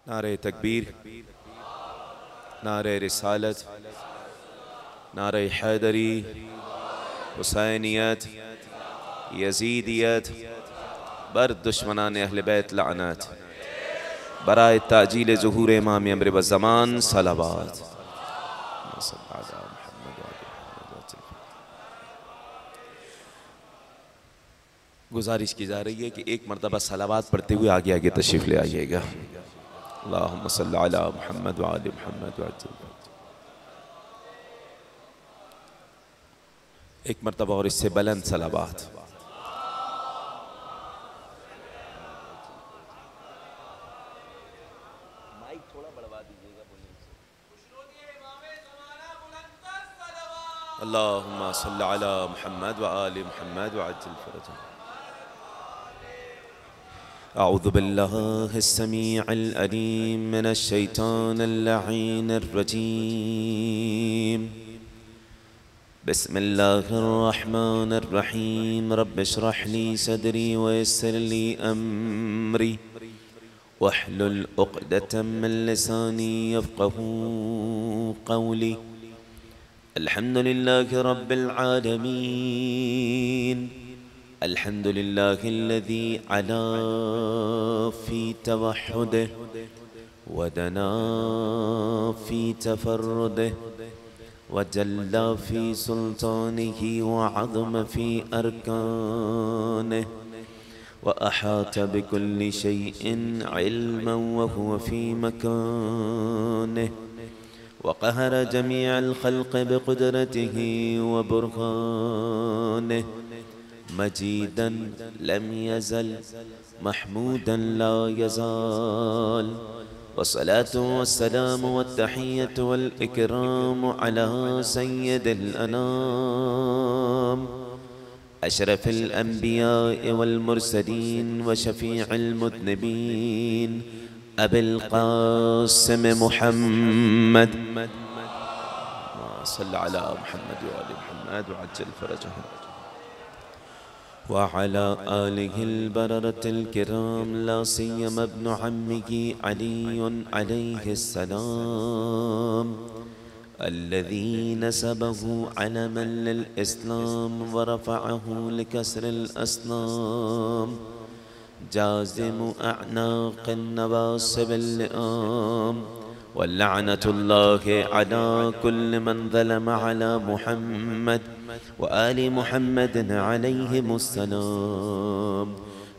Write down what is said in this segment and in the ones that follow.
नारे तकबीर, नारे रिसालत, नारे हैदरी, हुसैनियत, यजीदियत, बर दुश्मनान अहले बैत लानत, बराए ताजील ज़ुहूर इमाम अम्र व ज़मान सलावत। गुजारिश की जा रही है कि एक मरतबा सलावात पढ़ते हुए आगे आगे तशरीफ़ ले आइएगा। अल्लाहुम्मा सल्ली अला मुहम्मद व आलि मुहम्मद व अज्जल। एक मरतबा और इससे बुलंद सलावात। माइक थोड़ा बढ़वा दीजिएगा। अल्लाहुम्मा सल्ली अला मुहम्मद व आलि मुहम्मद व अज्जल फरजह। अऊज़ु बिल्लाहिस समीइल अलीम मिनश शैतानिर लईनिर रजीम। बिस्मिल्लाहिर रहमानिर रहीम। रब्बि इश्रह ली सदरी व यस्सिर ली अमरी वहलुल उक़दतम मिन लिसानी यफ़क़हू क़ौली। अल्हम्दुलिल्लाहि रब्बिल आलमीन। अल्हम्दुलिल्लाहिल्लज़ी अला फ़ी तवह्हुदिहि व दना फ़ी तफ़र्रुदिहि व जल्ला फ़ी सुल्तानिही व अज़म फ़ी अरकानिहि व अहात बिकुल्लि शैइन इल्मन व हुव फ़ी मकानिहि व क़हर जमीअल ख़ल्क़ बिक़ुदरतिही व बुरहानिहि मजीदन लम यज़ल महमूदन ला यज़ाल। वस्सलातु वस्सलामु वत्तहिय्यतु वल इकरामु अला सय्यिदिल अनाम अशरफिल अंबिया'i वल मुरसलीन व शफीइल मुज़निबीन अबिल क़ासिम मुहम्मद सल्लल्लाहु अला मुहम्मद व आलि मुहम्मद व अज्जल फरजहु व अला आलिहिल बररतिल किराम ला सिय्यमा इब्नु अम्मिही अलीयुन अलैहिस्सलाम अल्लज़ी नसबहु अलमन लिल इस्लाम व रफ़अहु लिकस्रिल अस्नाम जाज़िमु अअनाक़िन नवासिबिल लिआम व लअनतुल्लाहि अला कुल्लि मन ज़लम अला मुहम्मद व आलि मुहम्मदिन अलैहिमुस्सलाम।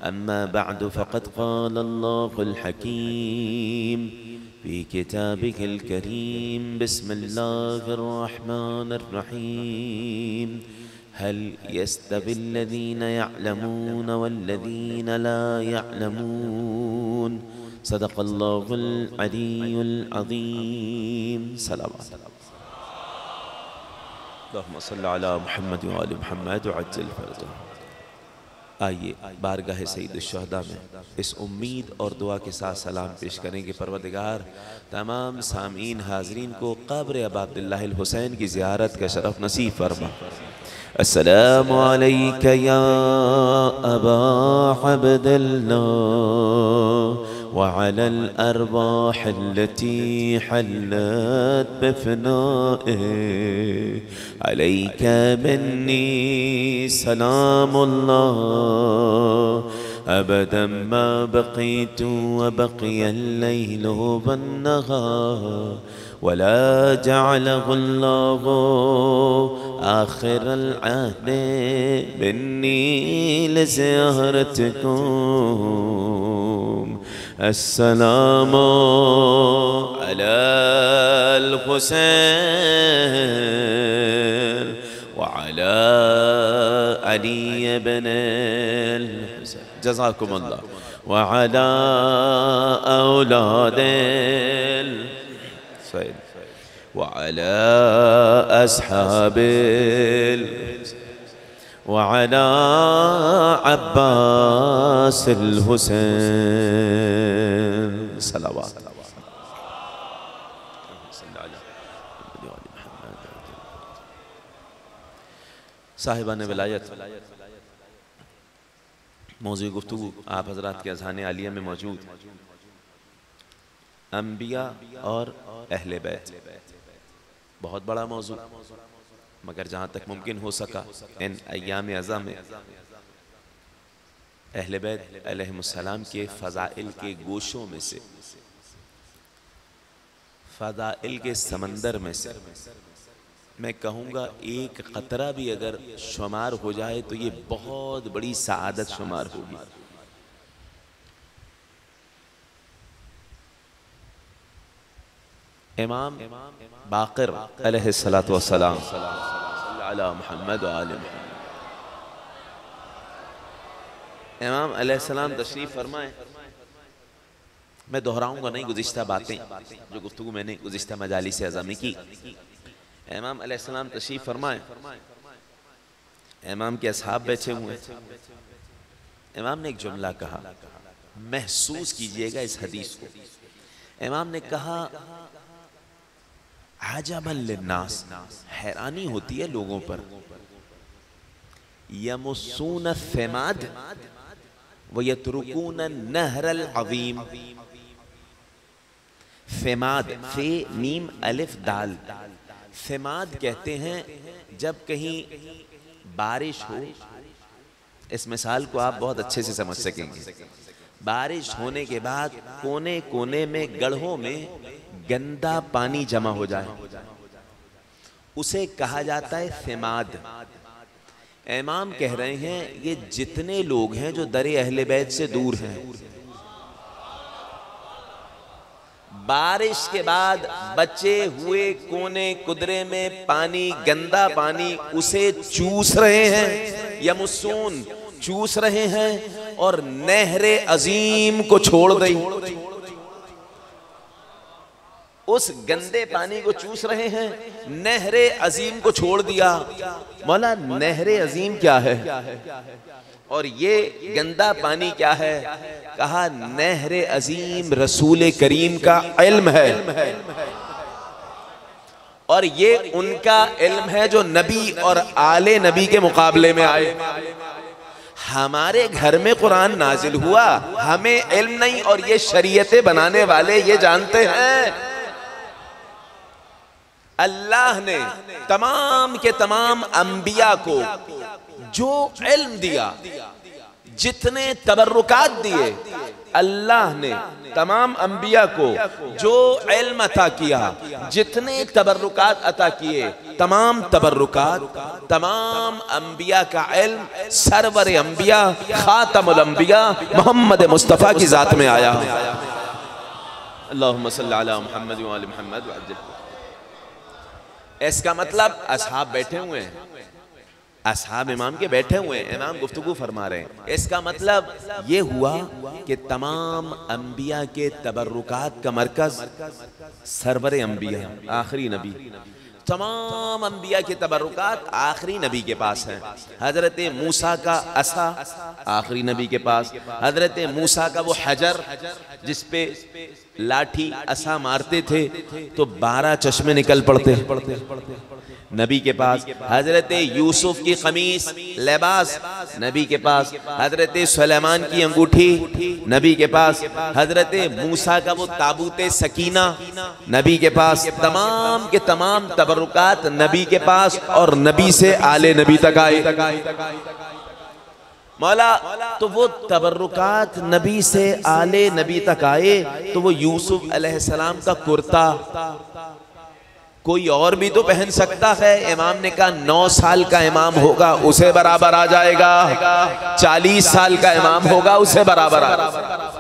अम्मा बअदु फ़क़द क़ालल्लाहुल हकीम फ़ी किताबिहिल करीम। बिस्मिल्लाहिर रहमानिर रहीम। हल यस्तविल्लज़ीन यअलमून वल्लज़ीन ला यअलमून। सदक़ल्लाहुल अलीयुल अज़ीम। सलावत। अल्लाहुम्मा सल्लि अला मुहम्मद व आलि मुहम्मद व अज्जिल फरजह। आइए बारगाह सय्यिदुश्शुहदा में इस उम्मीद और दुआ के साथ सलाम पेश करेंगे। परवरदिगार तमाम सामीन हाज़रीन को क़ब्र अबा अब्दुल्लाहिल हुसैन की ज़ियारत का शरफ़ नसीब फरमा। अस्सलामु अलैका या अबा अब्दिल्लाह व अलल अरवाहिल्लती हल्लत बिफ़नाइहि अलैका मिन्नी सलामुल्लाह अबदन मा बक़ीतु व बक़ियल लैलु वन्नहार वला जअलहुल्लाहु आखिरल अहदि मिन्नी लिज़ियारतिकुम। अस्सलामु अलल हुसैन व अला अली इब्निल हुसैन जज़ाकुमुल्लाह व अला औलादिल सैयद व अला अस्हाबिल व अला अब्बासिल हुसैन। सलावत। साहिबान विलायत मौज़ूए गुफ्तगू आप हज़रात के अज़हान आलिया में मौजूद अंबिया और अहले बैत, बहुत बड़ा मौजू, मगर जहाँ तक मुमकिन हो सका इन अय्याम अज़ा में अहले बैत अलैहिमुस्सलाम के फ़ज़ाइल के गोशों में से, फ़ज़ाइल के समंदर में से मैं कहूँगा एक क़तरा भी अगर शुमार हो जाए तो ये बहुत बड़ी सआदत शुमार होगी। इमाम बाक़िर अलैहिस्सलातु वस्सलाम अला मुहम्मद व आले मुहम्मद, इमाम अलैहिस्सलाम तशरीफ़ फरमाए। मैं दोहराऊंगा नहीं गुज़िश्ता बातें जो गुफ्तगू मैंने गुज़िश्ता मजालिस अज़ा में की। इमाम अलैहिस्सलाम तशरीफ़ फरमाए, इमाम के असहाब बैठे हुए, इमाम ने एक जुमला कहा, महसूस कीजिएगा इस हदीस को। इमाम ने कहा, अजबन लिन्नास, हैरानी होती है लोगों पर, यमुस्सून फ़िमाद व यतरुकून नहरल अज़ीम। फ़िमाद, फे मीम अलिफ दाल, फ़िमाद कहते हैं जब कहीं बारिश हो। इस मिसाल को आप बहुत अच्छे से समझ सकेंगे। बारिश होने के बाद कोने कोने में, गढ़ों में गंदा पानी जमा हो जाए, उसे कहा जाता है फ़िमाद। इमाम कह रहे हैं ये जितने लोग हैं जो दरे अहले बैत से दूर हैं, बारिश के बाद बचे हुए कोने कुदरे में पानी, गंदा पानी, उसे चूस रहे हैं, यमुसून चूस रहे हैं, और नहरे अजीम को छोड़ दी। उस गंदे पानी को चूस रहे हैं, नहरे अजीम को छोड़ दिया। मौला, नहरे अजीम क्या है और ये गंदा पानी क्या है? कहा, नहरे अजीम रसूल करीम का इल्म है, और ये उनका इल्म है जो नबी और आले नबी के मुकाबले में आए। हमारे घर में कुरान नाजिल हुआ, हमें इल्म नहीं, और ये शरीयतें बनाने वाले ये जानते हैं। अल्लाह ने तमाम के तमाम अंबिया को जो इल्म दिया, जितने तबर्रुकात दिए, अल्लाह ने तमाम अंबिया को जो इल्म अता किया, जितने तबर्रुकात अता किए, तमाम तबर्रुकात तमाम अंबिया का इल्म सरवर अंबिया खातमुल अंबिया मोहम्मद मुस्तफ़ा की ज़ात में आया। अल्लाहुम्मा सल्ली अला मुहम्मद व आले मुहम्मद व अज्जिल। इसका मतलब असहाब बैठे हुए हैं, असहाब इमाम के बैठे हुए हैं, इमाम गुफ्तगू फरमा रहे हैं। इसका मतलब ये हुआ कि तमाम अंबिया के तबर्रुकात का मरकज सरवर अंबिया आखिरी नबी, तमाम अंबिया के तबर्रुकात आखिरी नबी के पास हैं। हजरत मूसा का असा आखिरी नबी के पास, हजरत मूसा का वो हजर जिस पे लाठी असा मारते थे तो 12 चश्मे निकल पड़ते नबी के पास, हजरत यूसुफ की कमीज लिबास नबी के पास, हजरत सुलेमान की अंगूठी नबी के पास, हजरत मूसा का वो ताबूते सकीना नबी के पास, तमाम के तमाम तबर्रुकात नबी के पास, और नबी से आले नबी तक आए। मौला, तो वो तबर्रुकात नबी से आले नबी तक आए, तो वो यूसुफ अलैहिस्सलाम का कुर्ता कोई और भी तो पहन सकता है। इमाम ने कहा 9 साल का इमाम होगा उसे बराबर आ जाएगा, 40 साल का इमाम होगा उसे बराबर आ जाएगा।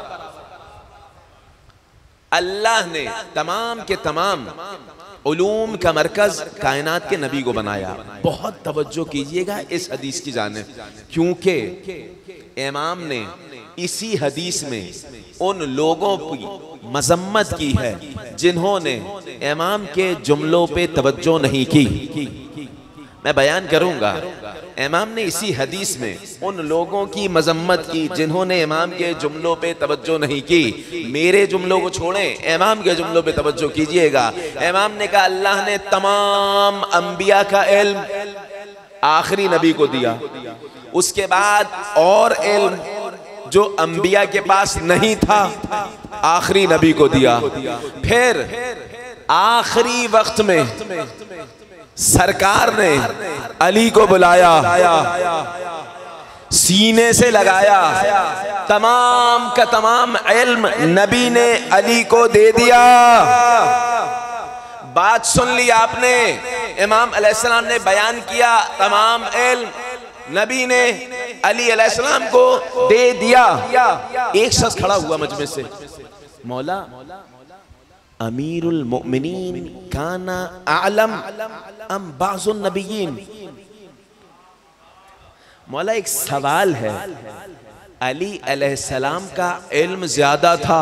अल्लाह ने तमाम के तमाम उलूम का मरकज कायनात के नबी को बनाया। बहुत तवज्जो कीजिएगा इस हदीस की जानिब, क्योंकि इमाम ने इसी हदीस में उन लोगों की मजम्मत की है जिन्होंने इमाम के जुमलों पे तवज्जो नहीं की। मैं बयान करूंगा, इमाम ने इसी हदीस में उन लोगों की मजम्मत की जिन्होंने इमाम के जुमलों पे तवज्जो नहीं की। मेरे जुमलों को छोड़ें, इमाम के जुमलों पे तवज्जो कीजिएगा। इमाम ने कहा, अल्लाह ने तमाम अंबिया का इल्म आखिरी नबी को दिया, उसके बाद और इल्म जो अंबिया के पास नहीं था आखिरी नबी को दिया। फिर आखिरी वक्त में सरकार ने अली को बुलाया, सीने से लगाया, तमाम का तमाम इल्म नबी ने अली को दे दिया। बात सुन ली आपने, इमाम अलैहिस्सलाम ने बयान किया, तमाम इल्म नबी ने अली अलैहिस्सलाम को दे दिया। एक शख्स खड़ा हुआ मजमे से, मौला अमीरुल मोमिनीन काना आलम अम बाज़ुन नबिय्यीन। मौला एक सवाल है, अली अलैहिस्सलाम का इल्म ज्यादा था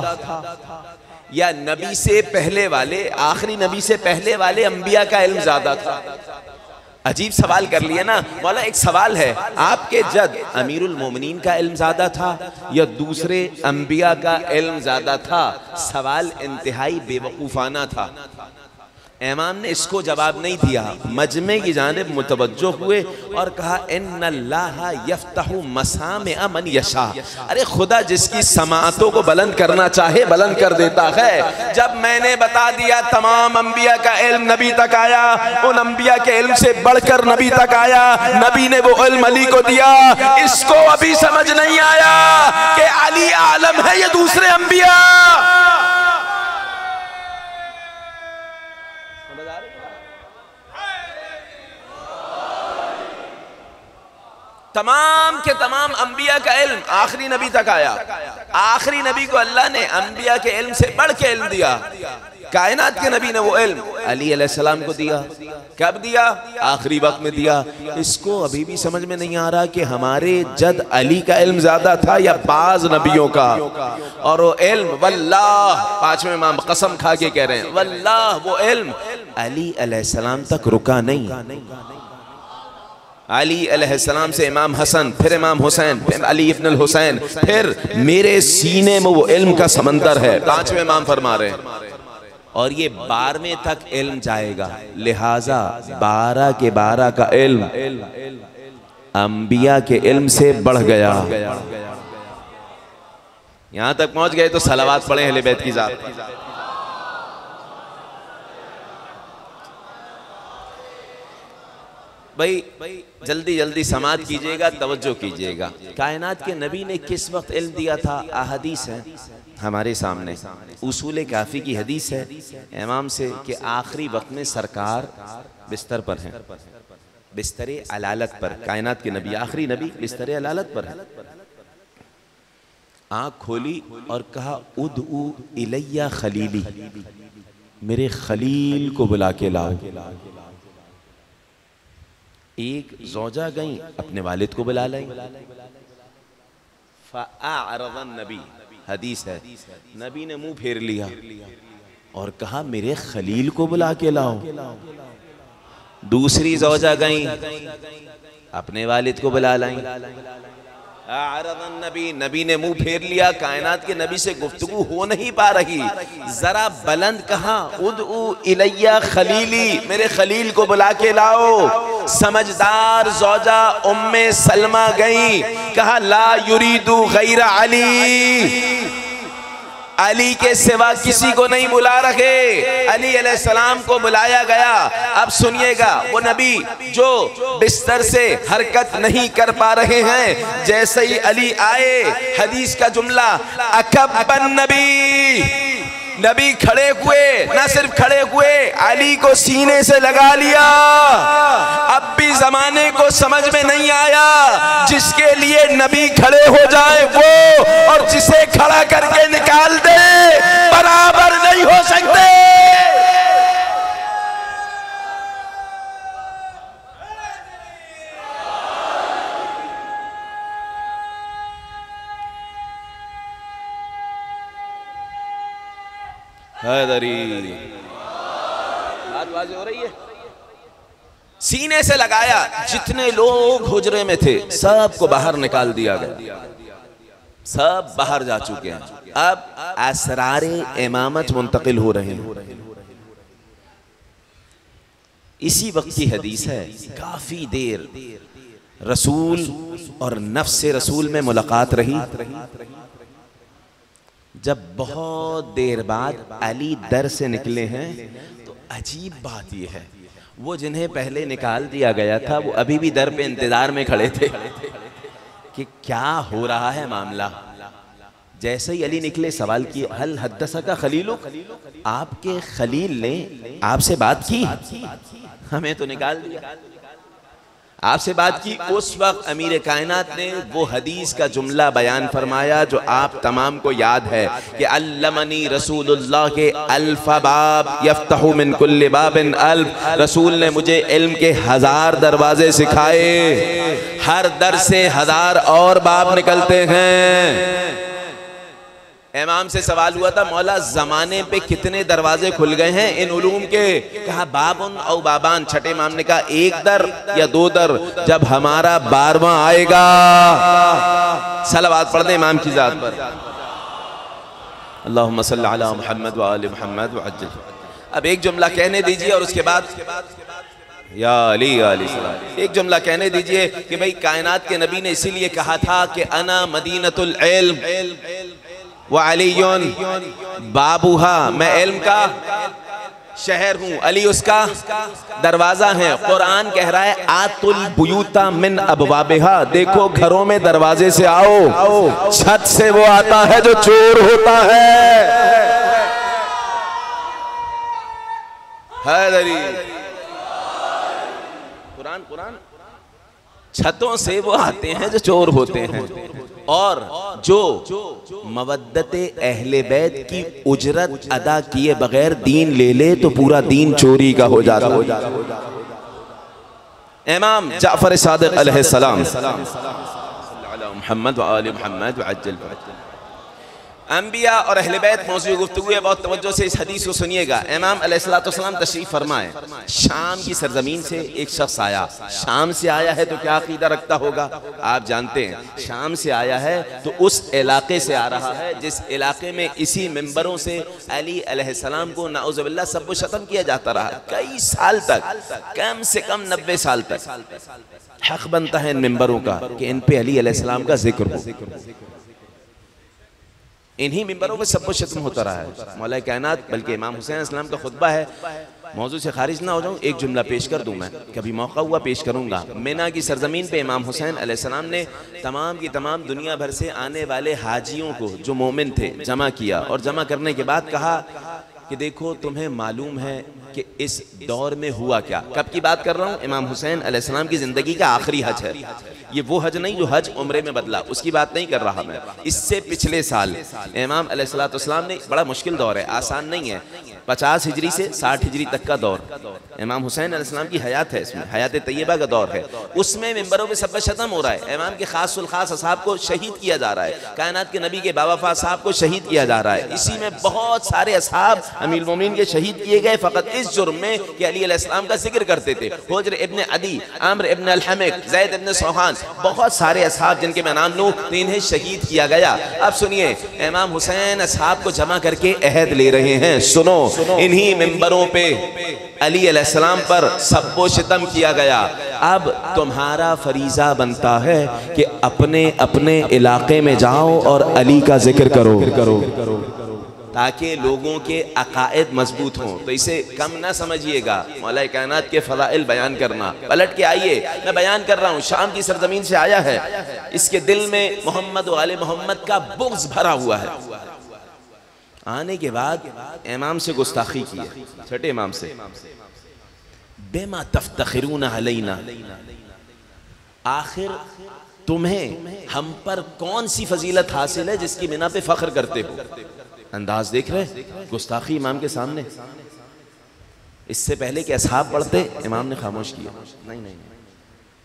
या नबी से पहले वाले, आखिरी नबी से पहले वाले अंबिया का इल्म ज्यादा था? अजीब सवाल कर लिया ना। मौला एक सवाल है, आपके जद अमीरुल मोमिनीन का इल्म ज्यादा था या दूसरे अंबिया का इल्म ज्यादा था? सवाल इंतहाई बेवकूफाना था। इमाम ने इसको जवाब नहीं दिया, मजमे की जानिब मुतवज्जो हुए और कहा इन्नल्लाहा यफ्तहु मसामिअ मन यशा। अरे खुदा जिसकी समातों को बुलंद करना चाहे बुलंद कर देता है। जब मैंने बता दिया तमाम अंबिया का इल्म नबी तक आया, उन अंबिया के इल्म से बढ़कर नबी तक आया, नबी ने वो इल्म अली को दिया। इसको अभी समझ नहीं आया कि अली आलम है ये दूसरे अंबिया। तमाम के तमाम अंबिया का इल्म आखिरी नबी तक आया। आखिरी नबी को अल्लाह ने अंबिया के इल्म से बढ़ के इल्म दिया। कायनात के नबी ने वो इल्म अली अलैहिस्सलाम को दिया। कब दिया? आखिरी वक्त में दिया। इसको अभी भी समझ में नहीं आ रहा कि हमारे जद अली का इल्म ज्यादा था या बाज नबियों का। और वो इल्म वल्लाह, पांचवें इमाम कसम खा के कह रहे हैं, वल्लाह वो इल्म अली अलैहिस्सलाम तक रुका नहीं। अली अलैहिस्सलाम से इमाम हसन, फिर इमाम हुसैन, फिर अली इब्नुल हुसैन, फिर मेरे सीने में वो इल्म का समंदर है। पांचवें इमाम फरमा रहे हैं और ये 12वें तक इल्म जाएगा। लिहाजा 12 के 12 का इल्म अंबिया के इल्म से बढ़ गया। यहां तक पहुंच गए तो सलावात पढ़े अहले बैत की जात। भाई जल्दी जल्दी समात कीजिएगा, तवज्जो कीजिएगा। कायनात के नबी ने किस वक्त इल्म दिया था? अहदीस है हमारे सामने, उसूल काफ़ी की हदीस है इमाम से कि आखिरी वक्त में सरकार बिस्तर पर हैं, बिस्तरे अलालत पर। कायनात के नबी, आखिरी नबी बिस्तरे अलालत पर है। आँख खोली और कहा उदउ इलैया खलीली, मेरे खलील को बुला के लाओ। एक ज़ौजा गई, अपने वालिद को बुला लाई। फ़अअरज़न नबी, हदीस है, नबी ने मुंह फेर लिया और कहा मेरे खलील को बुला के लाओ। दूसरी ज़ौजा गई, अपने वालिद को बुला लाई। नबी, नबी ने मुंह फेर लिया। कायनात के नबी से गुफ्तगू हो नहीं पा रही। जरा बुलंद कहा उदउ इलैया खलीली, मेरे खलील को बुला के लाओ। समझदार ज़ौजा उम्मे सलमा गई, कहा ला युरीदु गैरा अली, अली के सिवा किसी को नहीं बुला रखे। अली अलैहिस्सलाम को बुलाया गया। अब सुनिएगा, वो नबी जो बिस्तर से हरकत नहीं कर पा रहे हैं, जैसे ही अली आए, हदीस का जुमला अकब्बन नबी, नबी खड़े हुए, न सिर्फ खड़े हुए, अली को सीने से लगा लिया। अब भी जमाने को समझ में नहीं आया, जिसके लिए नबी खड़े हो जाए वो और जिसे खड़ा करके निकाल दे बराबर नहीं हो सकते। बात वाज़ेह हो रही है। सीने से लगाया, जितने लोग हुजरे में थे सबको बाहर निकाल दिया गया, सब बाहर जा चुके हैं। अब असरारे इमामत मुंतकिल हो रहे हैं। इसी वक्त की हदीस है, काफी देर रसूल और नफ्स रसूल में मुलाकात रही। जब बहुत देर बाद अली दर से निकले हैं तो अजीब बात यह है, वो जिन्हें पहले निकाल दिया गया था वो अभी भी दर पे इंतजार में खड़े थे कि क्या हो रहा है मामला। जैसे ही अली निकले सवाल किए, हल हद्दसा का खलीलो, आपके खलील ने आपसे बात की? हमें तो निकाल दिया। आपसे बात की? उस वक्त अमीर कायनात ने वो हदीस का जुमला बयान फरमाया जो आप तमाम को याद है कि अल्लमनी रसूलुल्लाह के अल्फ़ बाब यफ्तहु मिन कुल्लि बाबिन अल्फ, रसूल ने मुझे इल्म के 1000 दरवाजे सिखाए, हर दर से 1000 और बाब निकलते हैं। इमाम से सवाल हुआ था, मौला ज़माने पे कितने दरवाजे खुल गए हैं इन उलूम के? कहा बाबुन औ बाबान। छठे इमाम ने कहा 1 दर या 2 दर, जब हमारा 12वां आएगा। सलावत पढ़ दें इमाम की जात पर। अल्लाहुम्मा सल्ली अला मुहम्मद व आलि मुहम्मद व अज्जिल। अब एक जुमला कहने दीजिए और उसके बाद या अली सलाम एक जुमला कहने दीजिए कि भाई कायनात के नबी ने इसीलिए कहा था कि अना मदीनतुल इल्म व अलीयुन बाबूहा, मैं इल्म का शहर हूँ, अली उसका दरवाजा है। कुरान कह रहा है आतुल बुयूता मिन अबवाबिहा, देखो घरों में दरवाजे से आओ, छत से वो आता है जो चोर होता है। कुरान छतों से वो आते हैं जो चोर होते हैं। और जो मवद्दत अहले बैत की उजरत अदा किए बगैर दीन ले ले तो पूरा दीन चोरी का हो जाता है। इमाम जाफर सादिक अलैहिस्सलाम मुहम्मद व आलि मुहम्मद व अज्जल अंबिया और अहले बैत मौजूद गुफ्तगू है, बहुत तवज्जो से इस हदीस को सुनिएगा। इमाम अलैहिस्सलाम तशरीफ फरमाए, शाम की सरजमीन से एक शख्स आया। शाम से आया है तो क्या अकीदा रखता होगा आप जानते हैं। शाम से आया है तो उस इलाके से आ रहा है जिस इलाके में इसी मिंबरों से अली अलैहिस्सलाम को नाउज़ुबिल्लाह सब वो शतम किया जाता रहा कई साल तक, कम से कम 90 साल तक। हक बनता है इन मिंबरों का कि इन पे अली अलैहिस्सलाम का जिक्र हो। इन्हीं मिंबरों पे सब कुछ खत्म होता रहा है। मौला कायनात बल्कि इमाम हुसैन इस्लाम का खुतबा है, मौजू से खारिज ना हो जाऊं, एक जुमला पेश कर दूं। मैं कभी मौका हुआ पेश करूंगा। मिना की सरजमीन पे इमाम हुसैन अलैहिस्सलाम ने तमाम की तमाम दुनिया भर से आने वाले हाजियों को जो मोमिन थे जमा किया और जमा करने के बाद कहा कि देखो तुम्हें मालूम है कि इस दौर में हुआ क्या। कब की बात कर रहा हूँ? इमाम हुसैन अलैहिस्सलाम की ज़िंदगी का आखिरी हज है ये। वो हज नहीं जो हज उम्रे में बदला, उसकी बात नहीं कर रहा मैं। इससे पिछले साल इमाम अलैहिस्सलाम ने, बड़ा मुश्किल दौर है, आसान नहीं है, 50 हिजरी से 60 हिजरी तक का दौर इमाम हुसैन अलैहिस्सलाम की हयात है, इसमें हयात तैयबा का दौर है। उसमें मिंबरों पे सब खत्म हो रहा है। इमाम के खास उल खास असहाब को शहीद किया जा रहा है, कायनात के नबी के बावफा साहब को शहीद किया जा रहा है। इसी में बहुत सारे असहाब अमीरुल मोमिनीन के शहीद किए गए फ़कत इस जुर्म में कि अली अलैहिस्सलाम का जिक्र करते थे। हुज्र इब्न अदी, आम्र इब्न अल-हमिक, ज़ैद इब्न सोहान, बहुत सारे असहाब जिनके मैं नाम लूं, तो इन्हें शहीद किया गया। अब सुनिए, इमाम हुसैन असहाब को जमा करके अहद ले रहे हैं। सुनो, इन्हीं मिंबरों पे अली अलैहिस्सलाम पर सब्बो शितम किया गया। अब तुम्हारा फरीज़ा बनता है कि अपने अपने इलाके में जाओ और अली का जिक्र करो ताकि लोगों के अकायद मजबूत हों। तो इसे कम ना समझिएगा, मौला कायनात के फ़ज़ाइल बयान करना। पलट के आइए, मैं बयान कर रहा हूँ, शाम की सरजमीन से आया है, इसके दिल में मोहम्मद व आले मोहम्मद का बुग़्ज़ भरा हुआ है। आने के बाद इमाम से गुस्ताखी की है, छठे इमाम से, बेमा तफ्तखिरून अलैना, आखिर तुम्हें हम पर कौन सी फजीलत हासिल है जिसकी बिना पे फख्र करते हो। अंदाज देख रहे, गुस्ताखी इमाम के सामने। इससे पहले कि असहाब पढ़ते, इमाम ने खामोश किया। नहीं,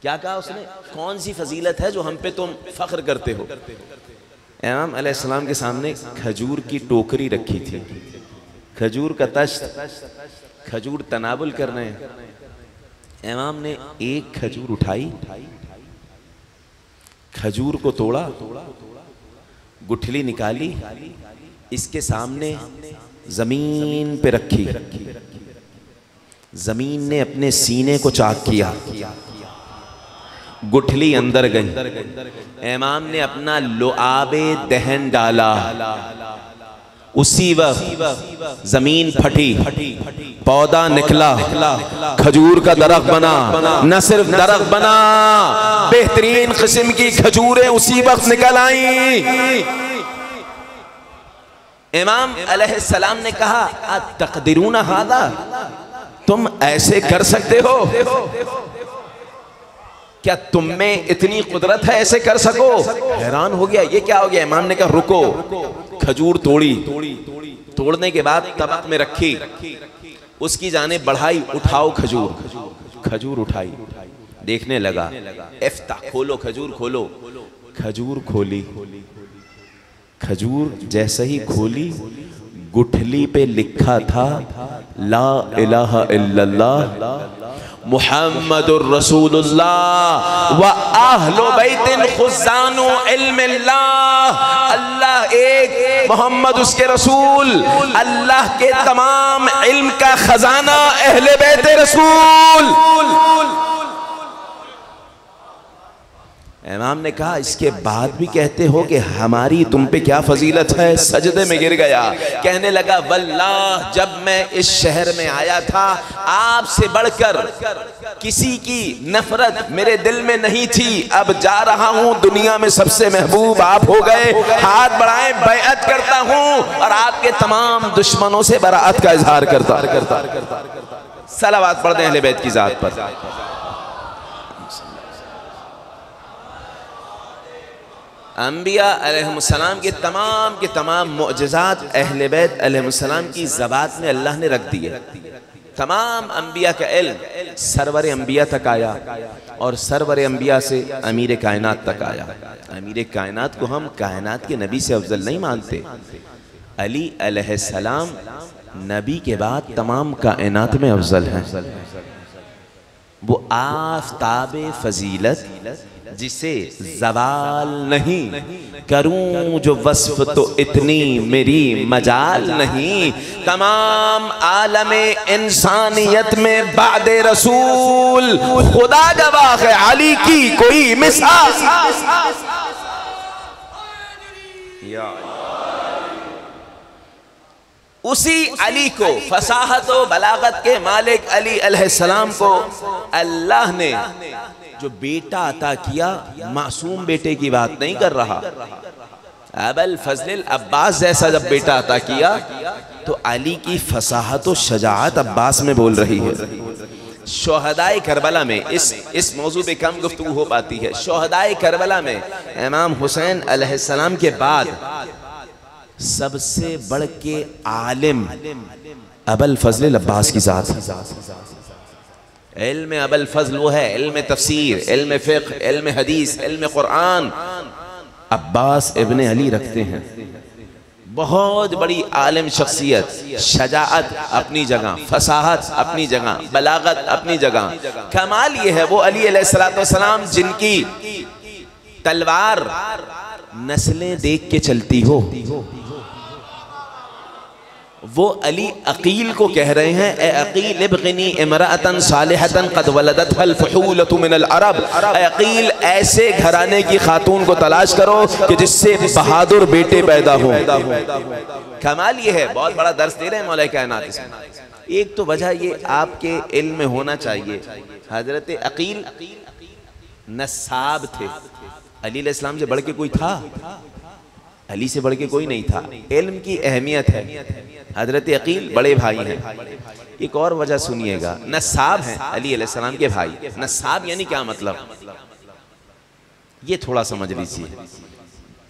क्या कहा उसने? कौन सी फजीलत है जो हम पे तुम फख्र करते हो। इमाम अलैहिस्सलाम के सामने खजूर की टोकरी रखी थी, खजूर का तश्त, खजूर तनाबुल कर रहे हैं। इमाम ने एक खजूर उठाई, खजूर को तोड़ा, गुठली निकाली, इसके सामने जमीन पे रखी। जमीन ने अपने सीने को चाक किया, गुठली अंदर गई। इमाम ने अपना लुआबे दहन डाला, उसी वक्त जमीन फटी, पौधा निकला, खजूर का दरख्त बना। न सिर्फ दरख्त बना, बेहतरीन किस्म की खजूरें उसी वक्त निकल आई। इमाम अलैहिस्सलाम ने कहा, अतक़दिरूना हादा, तुम ऐसे कर सकते हो? क्या तुम में इतनी कुदरत है ऐसे कर सको? हैरान हो गया, ये क्या हो गया? इमाम ने कहा रुको। खजूर तोड़ी, तोड़ने के बाद तबक में रखी, उसकी जानिब बढ़ाई, उठाओ खजूर। खजूर उठाई, देखने लगा, इफ्ता, खोलो खजूर, खोलो। खजूर खोली, खजूर जैसे ही खोली, गुठली पे लिखा था ला इलाहा इल्लल्लाह मुहम्मदुर रसूलुल्लाह व अहलु बैतिन खुज़ानु इल्मिल्लाह। अल्लाह एक, मोहम्मद उसके रसूल, अल्लाह के तमाम इल्म का खजाना अहले बैत रसूल। इमाम ने कहा, इसके बाद भी कहते हो कि हमारी तुम पे क्या फजीलत है? सजदे में गिर गया, कहने लगा, वल्लाह जब मैं इस शहर में आया था, आपसे बढ़कर किसी की नफरत मेरे दिल में नहीं थी। अब जा रहा हूं, दुनिया में सबसे महबूब आप हो गए। हाथ बढ़ाएं, बैअत करता हूं और आपके तमाम दुश्मनों से बराअत का इजहार करता। सलावत पढ़ते हैं अहले बैत की जात पर। अंबिया अलैहिस्सलाम के तमाम मुअजिज़ात अहले बैत अलैहिस्सलाम की ज़बात में अल्लाह ने रख दिए। तमाम अंबिया का इल्म सरवर अंबिया तक आया और सरवर अंबिया से अमीर कायनात तक आया। अमीर कायनात को हम कायनात के नबी से अफजल नहीं मानते। अली अलैहिस्सलाम नबी के बाद तमाम कायनात में अफजल हैं। वो आफ़ताब फजीलत जिसे जवाल नहीं करूं जो वस्फ तो इतनी मेरी मजाल नहीं। तमाम आलमे इंसानियत में बादे रसूल खुदा गवाह है, अली की कोई मिसाल। उसी अली को, फसाहत व बलागत के मालिक अली अलैहिस्सलाम को अल्लाह ने जो बेटा अता किया, मासूम बेटे की बात नहीं कर रहा, अबुल फजल अब्बास जैसा जब बेटा अता किया तो अली की फसाहत और शजाअत अब्बास में बोल रही है। शोहदाए करबला में इस मौजू पे कम गुफ्तगू हो पाती है। शोहदाए करबला में इमाम हुसैन अलैहिस्सलाम के बाद सबसे बढ़ के आलिम अबुल फजल अब्बास की जात। इल्म अबुल फजल वो है, इल्म तफसीर, इल्म फ़िक़्ह, इल्म हदीस, इल्म कुरान अब्बास इब्ने अली रखते हैं। बहुत बड़ी आलिम शख्सियत, शजाअत अपनी जगह, फसाहत अपनी जगह, बलागत अपनी जगह। कमाल ये है वो अली अलैहिस्सलाम जिनकी तलवार नस्लें देख के चलती हो। वो अली अकील को कह रहे हैं, ए अकील इब्गनी इमराअतन सालिहतन कद वलदतहल फहूलतु मिनल अरब। ए अकील ऐसे घराने की खातून को तलाश करो कि जिससे बहादुर बेटे पैदा हो। कमाल ये है, बहुत बड़ा दर्स दे रहे हैं मौला कायनात इसमें। एक तो वजह ये आपके इल्म में होना चाहिए, हजरत अकील नसाब थे। अली अलैहिस्सलाम से बढ़ के कोई था? अली से बढ़ के कोई नहीं था। इल्म की अहमियत है। हजरत अकील बड़े भाई हैं। एक और वजह सुनिएगा, नसाब हैं अली अलैहिस्सलाम के भाई। नसाब यानी क्या मतलब, ये थोड़ा समझ लीजिए।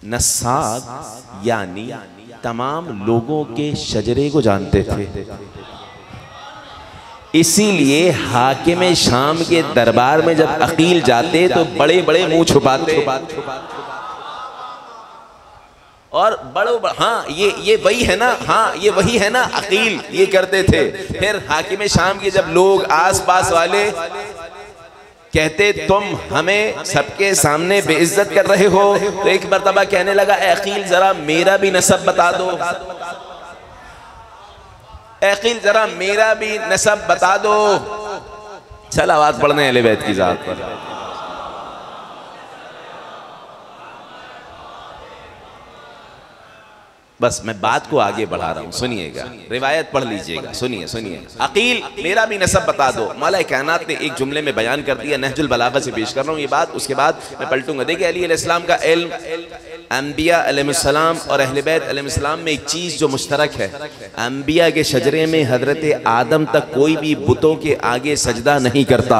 नसाब यानी तमाम लोगों के शजरे को जानते थे। इसीलिए हाकिम शाम के दरबार में जब अकील जाते तो बड़े बड़े मुंह छुपाते और हाँ ये वही है ना, हाँ ये वही है ना अकील, ये करते थे। फिर हाकिम शाम के जब लोग आस पास वाले कहते तुम हमें सबके सामने बेइज्जत कर रहे हो, तो एक मर्तबा कहने लगा, अकील जरा मेरा भी नसब बता दो, अकील जरा मेरा भी नसब बता दो। चल आवाज पढ़ने अहले बैत की जात पर। बस मैं बात को आगे बढ़ा रहा हूँ, सुनिएगा, रिवायत पढ़ लीजिएगा, सुनिए सुनिए। अकील मेरा भी नसब बता दो, मौला कायनात ने एक जुमले में बयान कर दिया, नहजुल बलागा से पेश कर रहा हूँ ये बात, उसके बाद मैं पलटूंगा। देखिए अली अलैहिस्सलाम का इल्म, अंबिया अलैहिस्सलाम और अहले बैत अलैहिस्सलाम में एक चीज़ जो मुश्तरक है, अंबिया के शजरे में हजरत आदम तक कोई भी बुतों के आगे सजदा नहीं करता।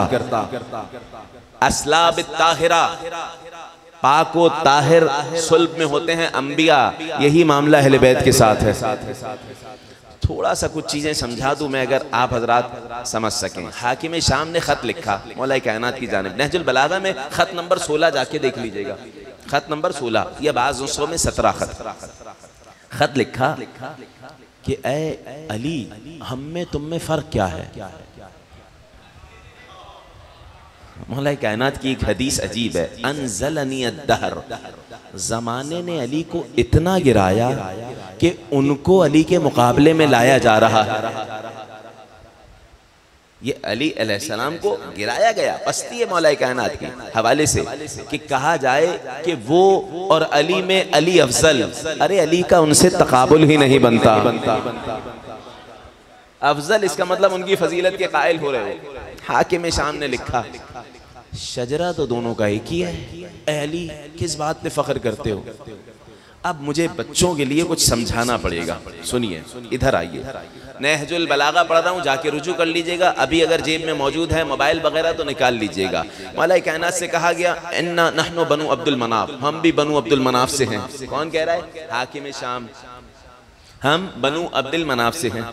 अस्लाब ताहिरा, पाक व ताहिर सुल्ब में होते हैं अंबिया, यही मामला अहले बैत के साथ है। थोड़ा सा कुछ चीज़ें समझा दूं मैं, अगर आप हजरात समझ सकें। हाकिम शाम ने ख़त लिखा मौला कायनात की जानिब, नहजुल बलागा में ख़त नंबर 16 जाके देख लीजिएगा, ख़त नंबर 16 या बाज़ नुस्खों में 17 ख़त लिखा कि ए अली, हम में तुम में फ़र्क क्या है। मौला कायनात की एक हदीस अजीब है, अनज़लनी अद्दहर, ज़माने ने अली को इतना गिराया कि उनको अली के मुकाबले में लाया जा रहा है। ये अली अलैहिस्सलाम को गिराया गया, पस्ती है मौला कायनात के हवाले से कि कहा जाए कि वो और अली में अली अफजल, अरे अली का उनसे तकाबुल ही नहीं बनता। अफजल इसका मतलब उनकी फजीलत के कायल हो रहे हो। हाकिम शाम ने लिखा, शजरा तो दोनों का एक ही है, अली किस बात पे फख्र करते हो। अब मुझे बच्चों के लिए कुछ समझाना पड़ेगा, सुनिए, इधर आइए। नहजुल बलागा पढ़ रहा हूँ, जाके रुजू कर लीजिएगा, अभी अगर जेब में मौजूद है मोबाइल वगैरह तो निकाल लीजिएगा। मौला कायनात से कहा गया, इन्ना नहनु बनु अब्दुल मनाफ, हम भी बनु अब्दुल मनाफ से हैं। कौन कह रहा है? हाकिम शाम, हम बनु अब्दुल मनाफ से हैं।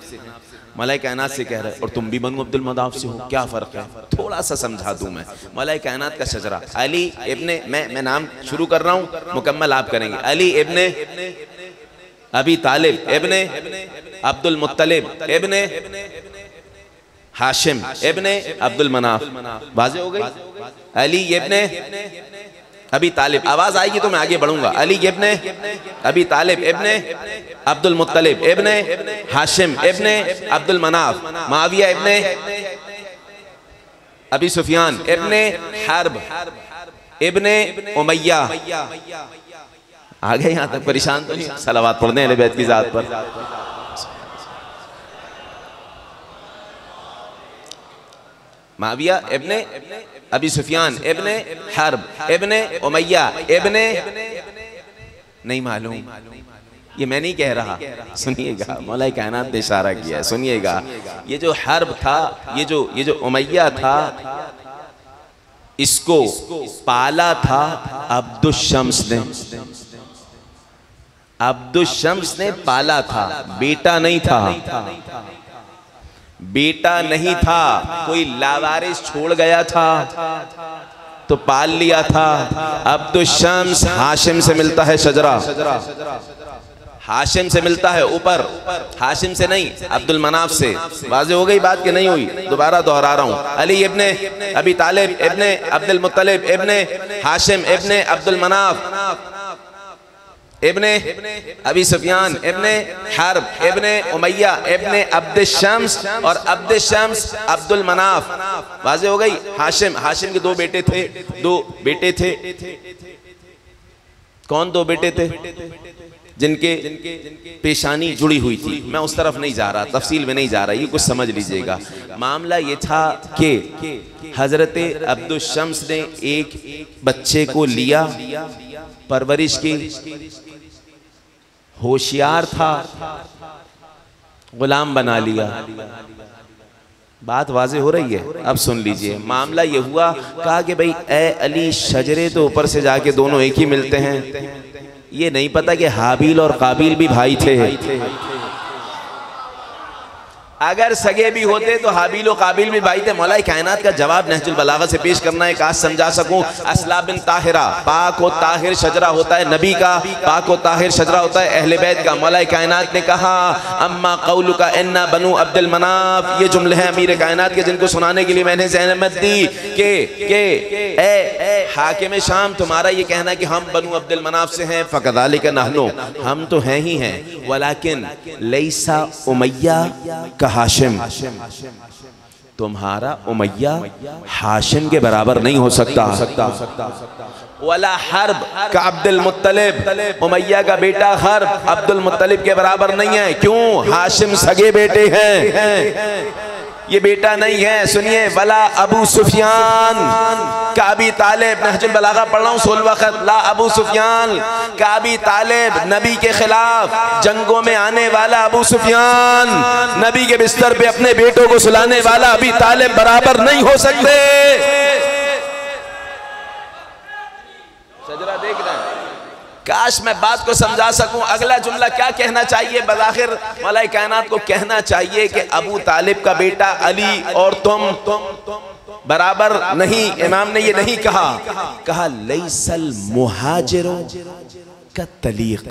मौला कायनात से कह रहे हैं और तुम भी बनु अब्दुल मनाफ से हो, क्या फ़र्क है? थोड़ा सा समझा दूं मैं। मौला कायनात का शजरा अली इब्ने, मैं नाम शुरू कर रहा हूँ, मुकम्मल आप करेंगे। अली इब्ने अबी तालिब इब्ने अब्दुल मुत्तलिब इब्ने हाशिम इब्ने अब्दुल मनाफ। वाज़ेह हो गई? अली इब्ने अबी तालिब, आवाज आएगी तो मैं आगे बढ़ूंगा। अली इब्ने अबी तालिब इब्ने अब्दुल मुत्तलिब इब्ने हाशिम इब्ने अब्दुल मनाफ, माविया इब्ने अबी सुफियान इब्ने हर्ब इब्ने उमैया। आ गए यहाँ तक? परेशान तो नहीं? सलावत पढ़ने अहले बैत की जात पर। माविया इब्ने अबी सुफियान इब्ने हर्ब इब्ने उमैया इब्ने, नहीं मालूम, ये मैं नहीं कह रहा, सुनिएगा, मौला कायनात ने इशारा किया है, सुनिएगा। ये जो हर्ब था, ये जो उमैया था, इसको पाला था अब्दुश-शम्स ने। अब्दुश-शम्स ने पाला था, बेटा नहीं था, बेटा नहीं था, कोई लावारिस छोड़ गया था तो पाल लिया था। अब्दुश-शम्स हाशिम से मिलता है शजरा, हाशिम से मिलता है ऊपर, हाशिम से नहीं, अब्दुल मनाफ से। वाज़ेह हो गई बात कि नहीं हुई? दोबारा दोहरा रहा हूँ। अली इब्ने अबी तालिब इब्ने अब्दुल मुत्तलिब इब्ने हाशिम इब्ने अब्दुल मनाफ इब्ने अबी सुफियान इब्ने हर्ब इब्ने उमैया इब्ने अब्दुश-शम्स और अब्दुश-शम्स अब्दुल मनाफ। वाज़ेह हो गई? हाशिम के दो बेटे थे। कौन दो बेटे थे? जिनके पेशानी जुड़ी हुई थी। मैं उस तरफ नहीं जा रहा, तफसील में नहीं जा रहा, ये कुछ समझ लीजिएगा। मामला ये था कि हजरत अब्दुश-शम्स ने एक बच्चे को लिया, परवरिश की, होशियार था, गुलाम बना लिया। बात वाज़ेह हो रही है? अब सुन लीजिए। मामला ये हुआ, कहा कि भाई ए अली, शजरे तो ऊपर से जाके दोनों एक ही मिलते हैं, ये नहीं पता कि हाबील और काबिल भी भाई थे। अगर सगे भी होते तो हाबील और काबिल भी भाई थे। मौला कायनात का जवाब नहजुल बलागा से पेश करना है, काश समझा सकूं। अस्लाब बिन ताहिरा, पाक व ताहिर शजरा होता है नबी का, पाक व ताहिर शजरा होता है अहले बैत का। मौला कायनात ने कहा, अम्मा कौलुका इन्ना बनु अब्दुल मनाफ, ये जुमले हैं अमीर कायनात के, जिनको सुनाने के लिए मैंने ज़हमत दी कि ए हाकिम शाम, तुम्हारा ये कहना कि हम बनु अब्दुल मनाफ से हैं, फ़कज़ालिका नहनु, हम तो हैं ही हैं, वलाकिन लैसा उमैया हाशिम, तुम्हारा उमैया हाशिम के बराबर नहीं हो सकता। वला हर्ब का अब्दुल मुत्तलिब, उमैया का बेटा हर्ब अब्दुल मुत्तलिब के बराबर नहीं है। क्यों? हाशिम सगे बेटे हैं, ये बेटा नहीं है। सुनिए, वला अबू सुफियान का अबी तालिब, नहजुल बलागा पढ़ रहा हूँ 16 खत, ला अबू सुफियान का अबी तालिब, नबी के खिलाफ जंगों में आने वाला अबू सुफियान, नबी के बिस्तर पे अपने बेटों को सुलाने वाला अबी तालिब बराबर नहीं हो सकते। सजरा देख रहे हैं, काश मैं बात को समझा सकूं। अगला जुमला क्या कहना चाहिए? बज़ाहिर मौलाए कायनात को कहना चाहिए कि अबू तालिब का बेटा अली और तुम बराबर नहीं। इमाम ने ये नहीं कहा, कहा लैसल मुहाजिरो का तलीक,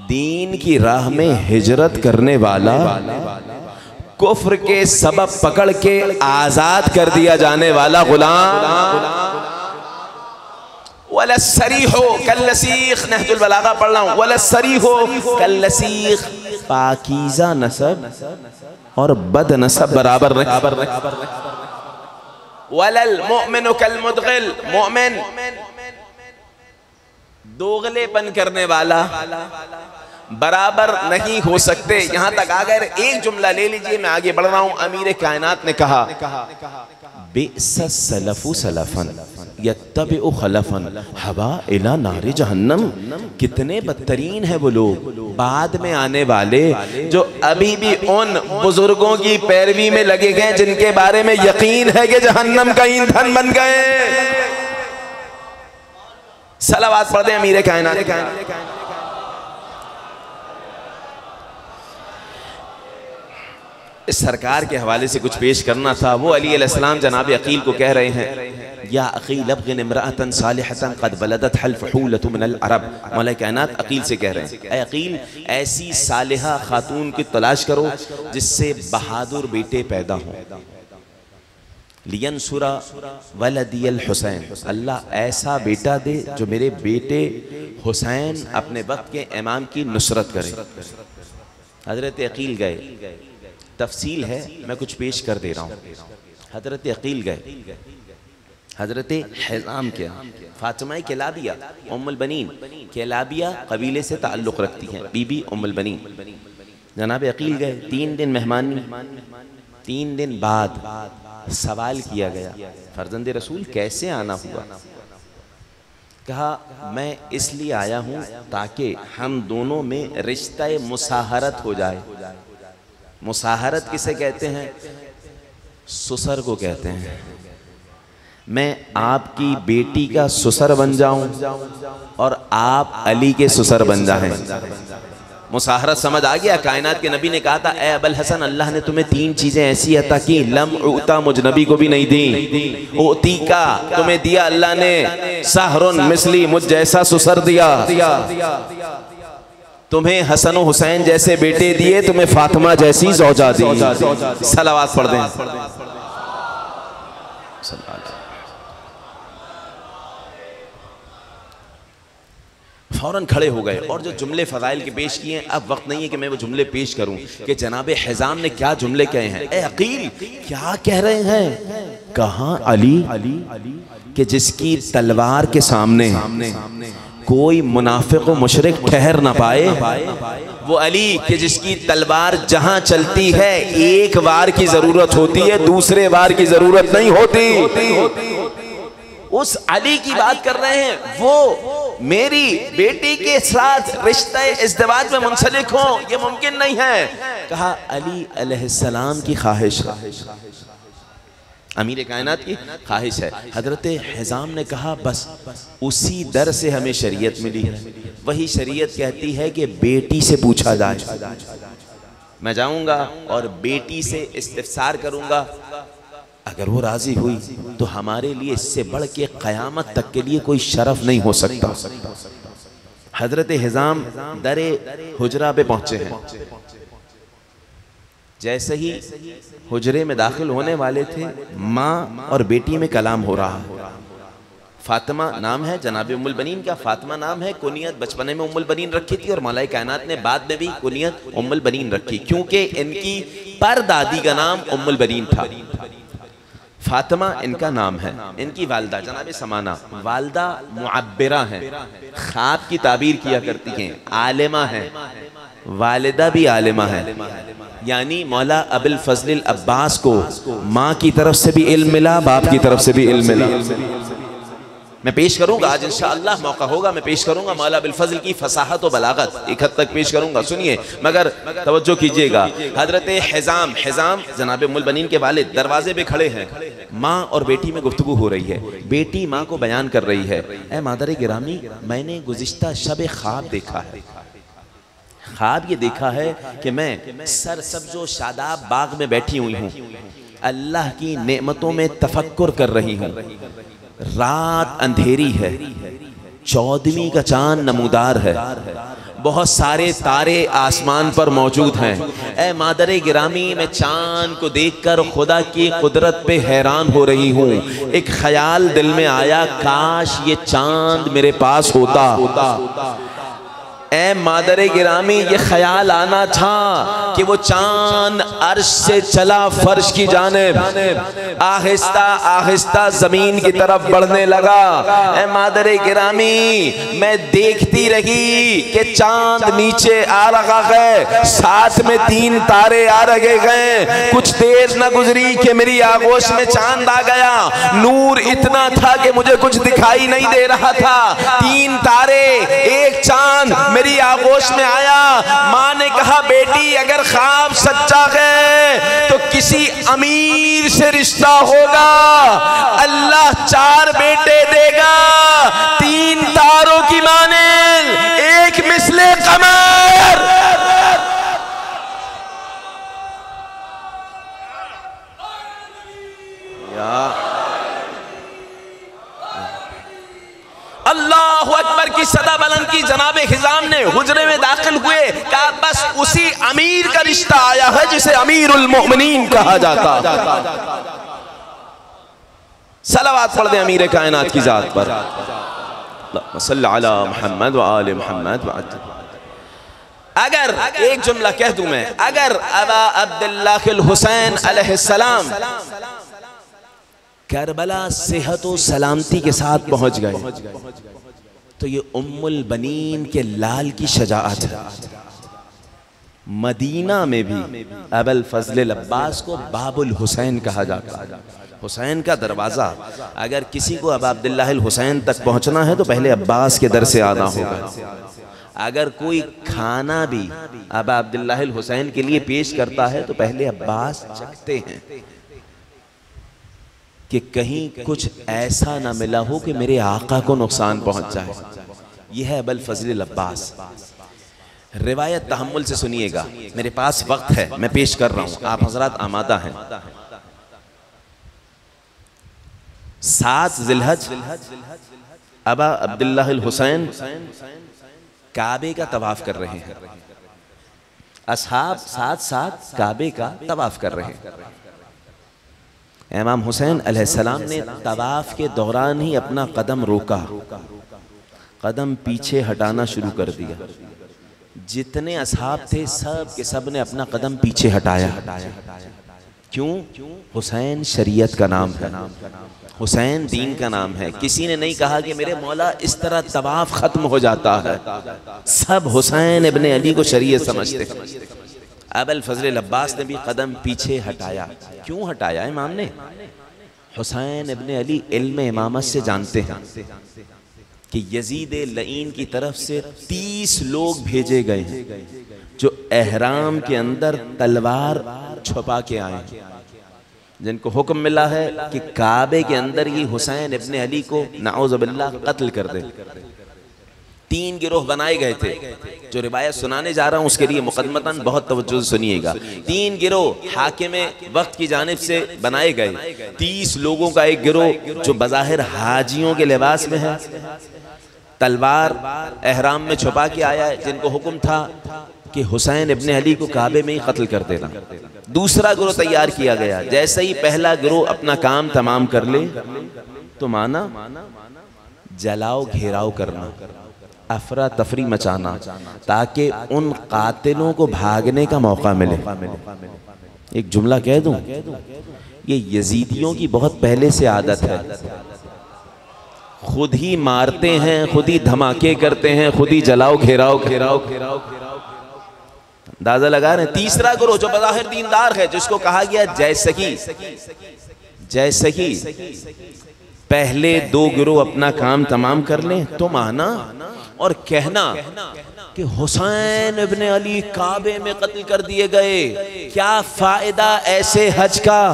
दीन की राह में हिजरत करने वाला कुफ्र के सबब पकड़ के आजाद कर दिया जाने वाला गुलाम वलसरी हो कल्लसीख, नहजुल बलागा पढ़ रहा हूँ, वलसरी हो कल्लसीख, पाकीज़ा नसब और बद नसब बराबर नहीं। वलल मुअमिनु कल मुदगिल, मोमिन दोगलेपन करने वाला बराबर नहीं हो सकते। यहां तक आ गए। एक जुमला ले लीजिए, मैं आगे बढ़ रहा हूं। अमीर कायनात ने कहा बिअस सलफु सलफन यत्तबिउ खलफन हवा इला नारे जहन्नम, कितने बदतरीन है वो लोग बाद में आने वाले जो अभी भी उन बुजुर्गों की पैरवी में लगे गए जिनके बारे में यकीन है कि जहन्नम का ईंधन बन गए। सलावात पढ़ दें अमीर कायनात। इस सरकार के हवाले से कुछ पेश करना था। वो अली अलैहिस्सलाम जनाब अकील को कह रहे हैं, या अकील अबगिन इम्राअतन सालिहतन क़द वलदत हल फहूलतु मिनल अरब। मौला कायनात अकील से कह रहे हैं, ऐ अकील ऐसी सालिहा खातून की तलाश करो जिससे बहादुर बेटे पैदा हों। लियंसुरा वलदियल हुसैन, अल्लाह ऐसा बेटा दे जो मेरे बेटे हुसैन अपने वक्त के इमाम की नुसरत करे। हजरत अकील गए, तफसील है मैं कुछ पेश कर दे रहा हूँ। हजरत अकील गए, हजरत हिज़ाम के फातिमा किलाबिया उम्मुल बनीन, किलाबिया कबीले से ताल्लुक़ रखती हैं, बीबी उम्मुल बनीन। जनाब अकील गए, 3 दिन मेहमानी। 3 दिन बाद सवाल किया गया, फर्जंद रसूल कैसे आना हुआ? कहा मैं इसलिए आया हूँ ताकि हम दोनों में रिश्ता मुसाहरत हो जाए। मुसाहरत किसे कहते हैं? सुसर को कहते हैं। मैं आपकी बेटी का सुसर बन जाऊं और आप अली के सुसर बन जाएं। मुसाहरत समझ आ गया? कायनात के नबी ने कहा था, ए अबुल हसन, अल्लाह ने तुम्हें 3 चीजें ऐसी अता की लम उता, मुझ नबी को भी नहीं दी। ओती का, तुम्हें दिया अल्लाह ने सहरुन मिसली, मुझ जैसा सुसर दिया। तुम्हें हसन और हुसैन जैसे बेटे दिए, तुम्हें फातिमा जैसी ज़ौजा दी। सलावात पढ़ दें। फौरन खड़े हो गए और जो जुमले फ़ज़ाइल के पेश किए हैं, अब वक्त नहीं है कि मैं वो जुमले पेश करूं कि जनाब हिज़ाम ने क्या जुमले कहे हैं। ए अकील क्या कह रहे हैं? कहाँ अली कि जिसकी तलवार के सामने कोई मुनाफिक व मुशरिक ठहर ना पाए, वो अली कि जिसकी तलवार जहां चलती है एक वार की जरूरत होती है, दूसरे वार की जरूरत नहीं होती। उस अली की बात कर रहे हैं, वो मेरी बेटी के साथ रिश्ते इज़्दिवाज में मुंसलिक हो, ये मुमकिन नहीं है। कहा अली अलैहिस्सलाम की ख्वाहिश है, अमीर कायनात की ख्वाहिश है। हजरत हिज़ाम ने कहा बस उसी दर से हमें शरीयत मिली है। वही शरीयत कहती है कि बेटी से पूछा जाए। मैं जाऊंगा और बेटी से इस्तिफ्सार करूंगा, अगर वो राजी हुई तो हमारे लिए इससे बढ़ के क़यामत तक के लिए कोई शरफ नहीं हो सकता। हजरत हिज़ाम दरे हुजरा पे पहुंचे हैं। जैसे ही हुजरे में दाखिल होने वाले थे, माँ और बेटी में कलाम हो रहा है। फातिमा नाम है जनाब उम्मुल बनीन का, फातिमा नाम है, कुनियत बचपने में उम्मुल बनीन रखी थी और मौला कायनात ने बाद में भी कुनियत उम्मुल बनीन रखी, क्योंकि इनकी परदादी का नाम उम्मुल बनीन था। फातिमा इनका नाम है, इनकी वालदा जनाब समाना, वालदा मुअब्बिरा हैं, ख्वाब की ताबीर किया करती हैं, आलिमा हैं, वालिदा भी आलिमा है। यानी मौला अबुल फजल अब्बास को माँ की तरफ से भी इल्म मिला, बाप की तरफ से भी इल्म मिला। मैं पेश करूंगा आज इंशाअल्लाह, मौका होगा मैं पेश करूंगा मौला अबुल फजल की फसाहत और बलागत एक हद तक पेश करूंगा, सुनिए मगर तवज्जो कीजिएगा। हजरत हिजाम जनाब उम्मुल बनीन के वालिद दरवाजे पे खड़े हैं, माँ और बेटी में गुफ्तगू हो रही है, बेटी माँ को बयान कर रही है, ऐ मादर गिरामी मैंने गुज़िश्ता शब ख्वाब देखा है, ख्वाब ये देखा है कि मैं सरसब्ज़ो शादाब बाग में बैठी हुई हूँ, अल्लाह की नेमतों में तफक्कुर कर रही हूँ, रात अंधेरी है, 14वीं का चांद नमूदार है, बहुत सारे तारे आसमान पर मौजूद हैं। ऐ मादरे गिरामी मैं चांद को देखकर खुदा की कुदरत पे हैरान हो रही हूँ। एक ख्याल दिल में आया, काश ये चांद मेरे पास होता। ऐ मादरे गिरामी ये ख्याल आना था कि वो चांद अर्श से चला फर्श की जानिब, आहिस्ता आहिस्ता जमीन की तरफ बढ़ने लगा। ऐ मादरे गिरामी मैं देखती रही कि चांद नीचे आ रहा है, साथ में 3 तारे आ रहे गए। कुछ देर न गुजरी कि मेरी आगोश में चांद आ गया, नूर इतना था कि मुझे कुछ दिखाई नहीं दे रहा था। 3 तारे, एक चांद मेरी आगोश में आया। माँ ने कहा बेटी अगर ख्वाब सच्चा है तो किसी अमीर से रिश्ता होगा, अल्लाह 4 बेटे देगा, 3 तारों की मानिल, एक मिसले कमर। अल्लाहु अकबर की सदा बुलंद की। जनाब हिजाम ने हुजरे में दाखिल हुए, कहा बस उसी अमीर का रिश्ता आया है जिसे अमीरुल मोमिनीन कहा जाता। सलावत पढ़ दे अमीर कायनात की जात पर, सल्लल्लाहु अला मुहम्मद व आले मुहम्मद। अगर एक जुमला कह दूं मैं, अगर अबा अब्दुल्लाह हुसैन अलैहिस्सलाम करबला सेहत और सलामती के साथ पहुंच गए तो ये उम्मुल बनीन के लाल की शजाअत है। मदीना में भी अबुल फजल अब्बास को बाबुल हुसैन कहा जाता है, हुसैन का दरवाज़ा। अगर किसी को अबा अब्दुल्लाह हुसैन तक पहुंचना है तो पहले अब्बास के दर से आना होगा। अगर कोई खाना भी अबा अब्दुल्लाह हुसैन के लिए पेश करता है तो पहले अब्बास चखते हैं कि कहीं कुछ ऐसा ना मिला हो कि मेरे आका को नुकसान पहुंच जाए। यह है अबुल फजल अब्बास। रिवायत तहम्मुल से सुनिएगा, मेरे पास वक्त है मैं पेश कर रहा हूं, आप हजरात आमादा हैं। 7 ज़िलहज अबा अब्दुल्लाह हुसैन काबे का तवाफ कर रहे हैं, असहाब साथ काबे का तवाफ कर रहे हैं। इमाम हुसैन अलैहिस्सलाम ने तवाफ के दौरान ही अपना कदम रोका, कदम पीछे हटाना शुरू कर दिया। जितने असहाब थे सब के सब ने अपना कदम पीछे हटाया। क्यों? हुसैन शरीयत का नाम है, हुसैन दीन का नाम है। किसी ने नहीं कहा कि मेरे मौला इस तरह तवाफ खत्म हो जाता है। सब हुसैन इब्ने अली को शरीयत समझते हैं। अबुल फजल अब्बास ने भी कदम पीछे हटाया। क्यों हटाया इमाम ने? हुसैन इब्ने अली इल्म इमामत से जानते हैं कि यजीद लईन की तरफ से 30 लोग भेजे गए हैं जो एहराम के अंदर तलवार छुपा के आए हैं, जिनको हुक्म मिला है कि काबे के अंदर ही हुसैन इब्ने अली को नाउज़ बिल्लाह कत्ल कर दे। 3 गिरोह बनाए गए थे। जो रिवायत सुनाने जा रहा हूं उसके लिए मुकद्दमतन बहुत तवज्जो से सुनिएगा। 3 गिरोह हाकिम वक्त की जानिब से बनाए गए। 30 लोगों का एक गिरोह जो बज़ाहिर हाजियों के लिबास में है, तलवार एहराम में छुपा के आया है, जिनको हुक्म था कि हुसैन इब्ने अली को काबे में ही कत्ल कर देना। दूसरा गिरोह तैयार किया गया। जैसे ही पहला गिरोह अपना काम तमाम कर ले तो माना जलाओ घेराव करना, अफरा तफरी मचाना, ताकि उन कातिलों को भागने का मौका मिले। एक जुमला कह दूं, ये यजीदियों की बहुत पहले से आदत है, खुद ही मारते हैं, खुद ही धमाके करते हैं, खुद ही जलाओ घेराओ घेराओ घेराओ। अंदाजा लगा रहे हैं। तीसरा गुरु जो बज़ाहिर दीनदार है, जिसको कहा गया जैसे ही पहले दो गुरु अपना काम तमाम कर लें, तुम आना और कहना कि हुसैन इब्ने अली काबे में कत्ल कर दिए गए, क्या फायदा ऐसे हज का,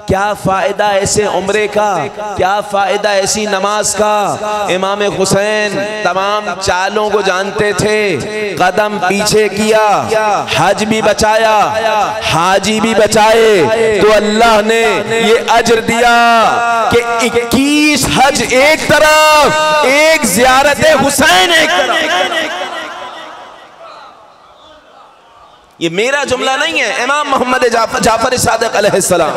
क्या फायदा ऐसे उम्रे का, क्या फायदा ऐसी नमाज का। इमाम हुसैन तमाम चालों को जानते थे, कदम पीछे किया, हज भी बचाया, हाजी भी बचाए, तो अल्लाह ने ये अजर दिया कि 21 हज एक तरफ, एक ज़ियारत हुसैन एक तरफ। ये मेरा जुमला नहीं है, इमाम मोहम्मद जाफर सादिक अलैहिस्सलाम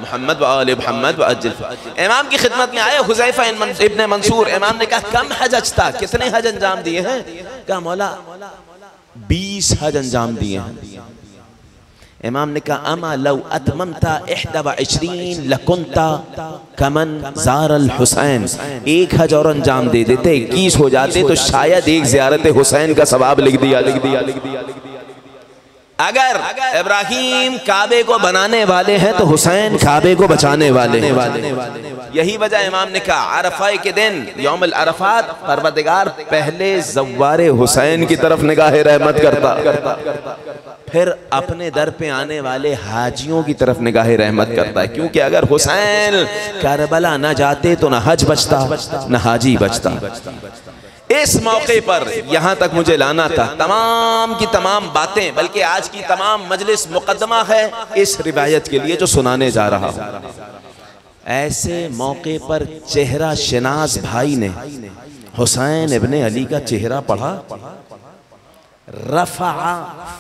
मोहम्मद व आले मोहम्मद व अज्जल इमाम की खिदमत में आए हुज़ैफा इब्ने मंसूर। इमाम ने कहा कम हज था, कितने हज अंजाम दिए हैं? कहा मौला 20 हज अंजाम दिए हैं। इमाम ने कहा अमा लौ अतममता 21 लकुंता कमन ज़ारल हुसैन, एक हज और अंजाम दे देते, 21 हो जाते तो शायद एक ज़ियारत हुसैन का सवाब लिख दिया। अगर इब्राहीम काबे को बनाने वाले हैं तो हुसैन काबे को बचाने वाले हैं। यही वजह इमाम ने कहा अरफा के दिन यौमुल अरफात परवरदिगार पहले ज़व्वारे हुसैन की तरफ निगाह रहमत करता, फिर अपने दर पे आने वाले हाजियों की तरफ निगाह रहमत करता है। क्योंकि अगर हुसैन करबला न जाते तो न हज बचता न हाजी बचता। इस मौके पर यहाँ तक मुझे लाना था। तमाम की तमाम बातें, बल्कि आज की तमाम मजलिस मुकद्दमा है इस रिवायत के लिए जो सुनाने जा रहा हूँ। ऐसे मौके पर चेहरा शनाज भाई ने हुसैन इब्ने अली का चेहरा पढ़ा, रफ़ा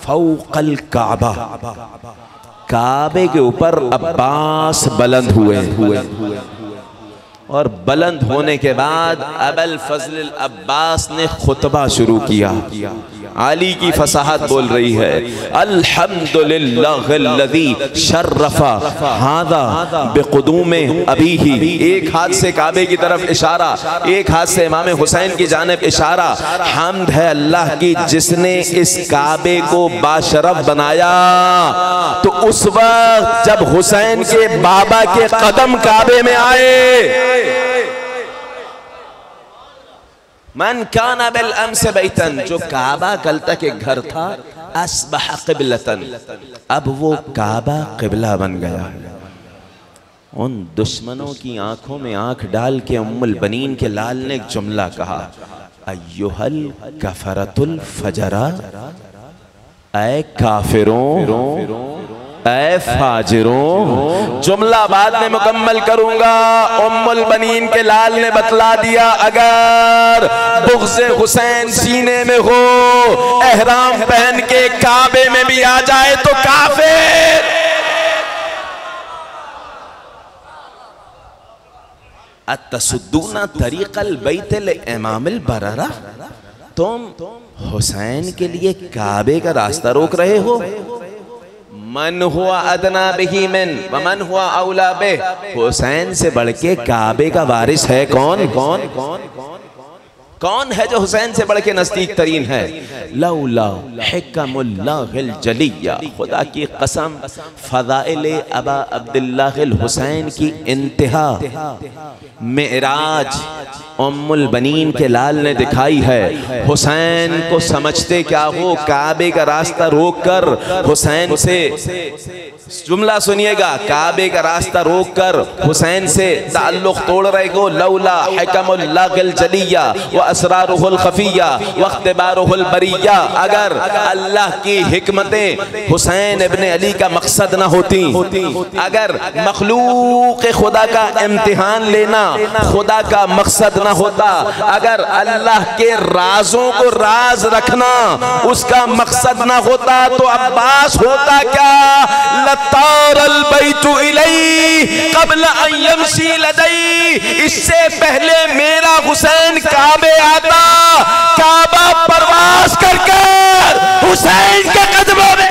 फ़ौक़ल काबा, काबे के ऊपर अब्बास बुलंद हुए और बुलंद होने के बाद अबुल फ़ज़ल अब्बास ने खुतबा शुरू किया। अली की फसाहत बोल रही है, अल्हम्दुलिल्लाहिल्लज़ी शर्रफ़ा हादा बिक़ुदूमे अबीही। एक हाथ से काबे की तरफ इशारा, एक हाथ से इमाम हुसैन की जानिब इशारा। हम्द है अल्लाह की जिसने इस काबे को बाशरफ बनाया। तो उस वक्त जब हुसैन के बाबा के कदम काबे में आए, मन काना बिल अम्स बैतन, जो काबा कल तक एक घर था, अस्बह क़िबलतन, अब वो काबा क़िबला बन गया। उन दुश्मनों की आंखों में आंख डाल के उम्मुल बनीन के लाल ने एक जुमला कहा, अय्युहल कफरतुल फजरा, ऐ काफिरों ऐ फाजिरों। जुमला बाद में मुकम्मल करूंगा। उम्मुल बनीन के लाल ने बतला दिया, अगर बुग़्ज़े हुसैन सीने में हो, एहराम पहन के काबे में भी आ जाए तो काफिर। अतसुद्दूना तरीक़ल बैतिल इमामिल बररा, तुम हुसैन के लिए काबे का रास्ता रोक रहे हो। मन हुआ अदना बिही मिन व मन हुआ औला बे, हुसैन से बढ़ के काबे का वारिस है कौन? कौन है जो हुसैन से बढ़ के नजदीक तरीन है? लौला हिकमुल्लाहिल जलिया, खुदा की कसम फ़ज़ाइल अबा अब्दुल्लाहिल हुसैन की इंतहा मेराज उम्मुल बनीन के लाल ने दिखाई है। हुसैन को समझते क्या हो, काबे का रास्ता रोक कर हुसैन से, जुमला सुनिएगा, काबे का रास्ता रोक कर हुसैन से ताल्लुक़ तोड़ रहे हो। लौला हिकमुल्लाहिल जलिया व असरारुहुल खफिया व इख्तिबारुहुल बरिया, अगर अल्लाह की हिकमतें हुसैन इब्ने अली का मकसद न होती, अगर मखलूक खुदा का इम्तिहान लेना खुदा का मकसद न होता, अगर अल्लाह के राजों को राज रखना उसका मकसद न होता, तो अब्बास होता क्या? लतारल बैतु इलैहि क़ब्ल अन यमशी लदै, इससे पहले मेरा हुसैन काबे आता, काबा परवास कर हुसैन के कदमों में।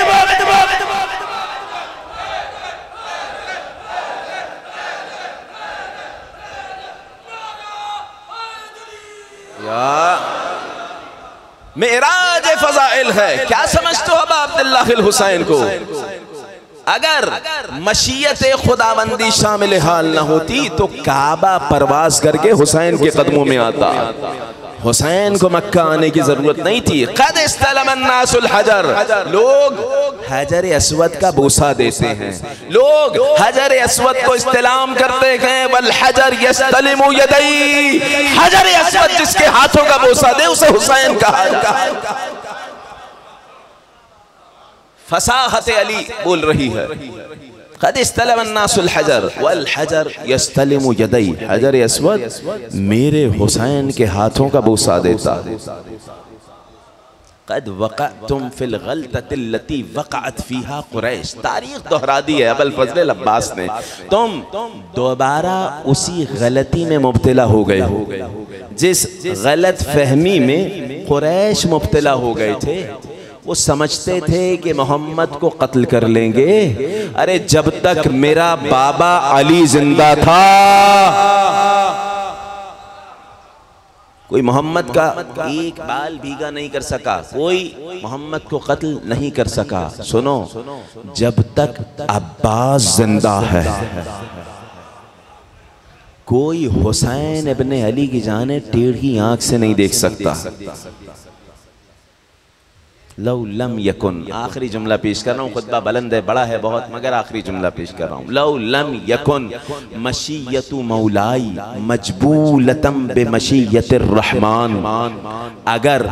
मेराज फजाइल है। क्या समझते हो अबा अब्दुल्लाह अल हुसैन को? अगर मशीयत खुदाबंदी शामिल हाल न होती तो काबा परवाज करके हुसैन के कदमों में आता। हुसैन को मक्का आने की जरूरत नहीं थी। क़द इस्तलमन्नासुल हजर, लोग हजर अस्वद का बोसा देते हैं, लोग हजर अस्वद को इस्तेलाम करते हैं। वल हजर यस्तलिमु यदै, हजर अस्वद जिसके हाथों का बोसा दे उसे हुसैन कहा। फसाहत अली बोल रही है, क़द इस्तलमन्नासुल हजर वल हजर यस्तलिमु यदै, हजर अस्वद मेरे हुसैन के हाथों का बोसा देता। क़द वक़अतुम फिल ग़लततिल्लती वक़अत फ़ीहा क़ुरैश, तारीख दोहरा दी है अबुल फ़ज़ल अब्बास ने। तुम दोबारा उसी गलती में मुब्तला हो गए हो जिस गलत फहमी में क़ुरैश मुब्तला हो गए थे। वो समझते थे कि मोहम्मद को कत्ल कर लेंगे। अरे जब तक मेरा बाबा अली जिंदा था कोई मोहम्मद का एक बाल भीगा नहीं कर सका, कोई मोहम्मद को कत्ल नहीं कर सका। सुनो, जब तक अब्बास जिंदा है कोई हुसैन इब्ने अली की जाने टेढ़ी आंख से नहीं देख सकता। लौ लम यकुन, आखिरी जुमला पेश कर रहा हूँ, खुतबा बुलंद है, बड़ा है बहुत, मगर आखिरी जुमला पेश कर रहा हूँ। लौ लम यकुन मशीयतु मौलाई मजबूलतम बे मशीयतिर रहमान, अगर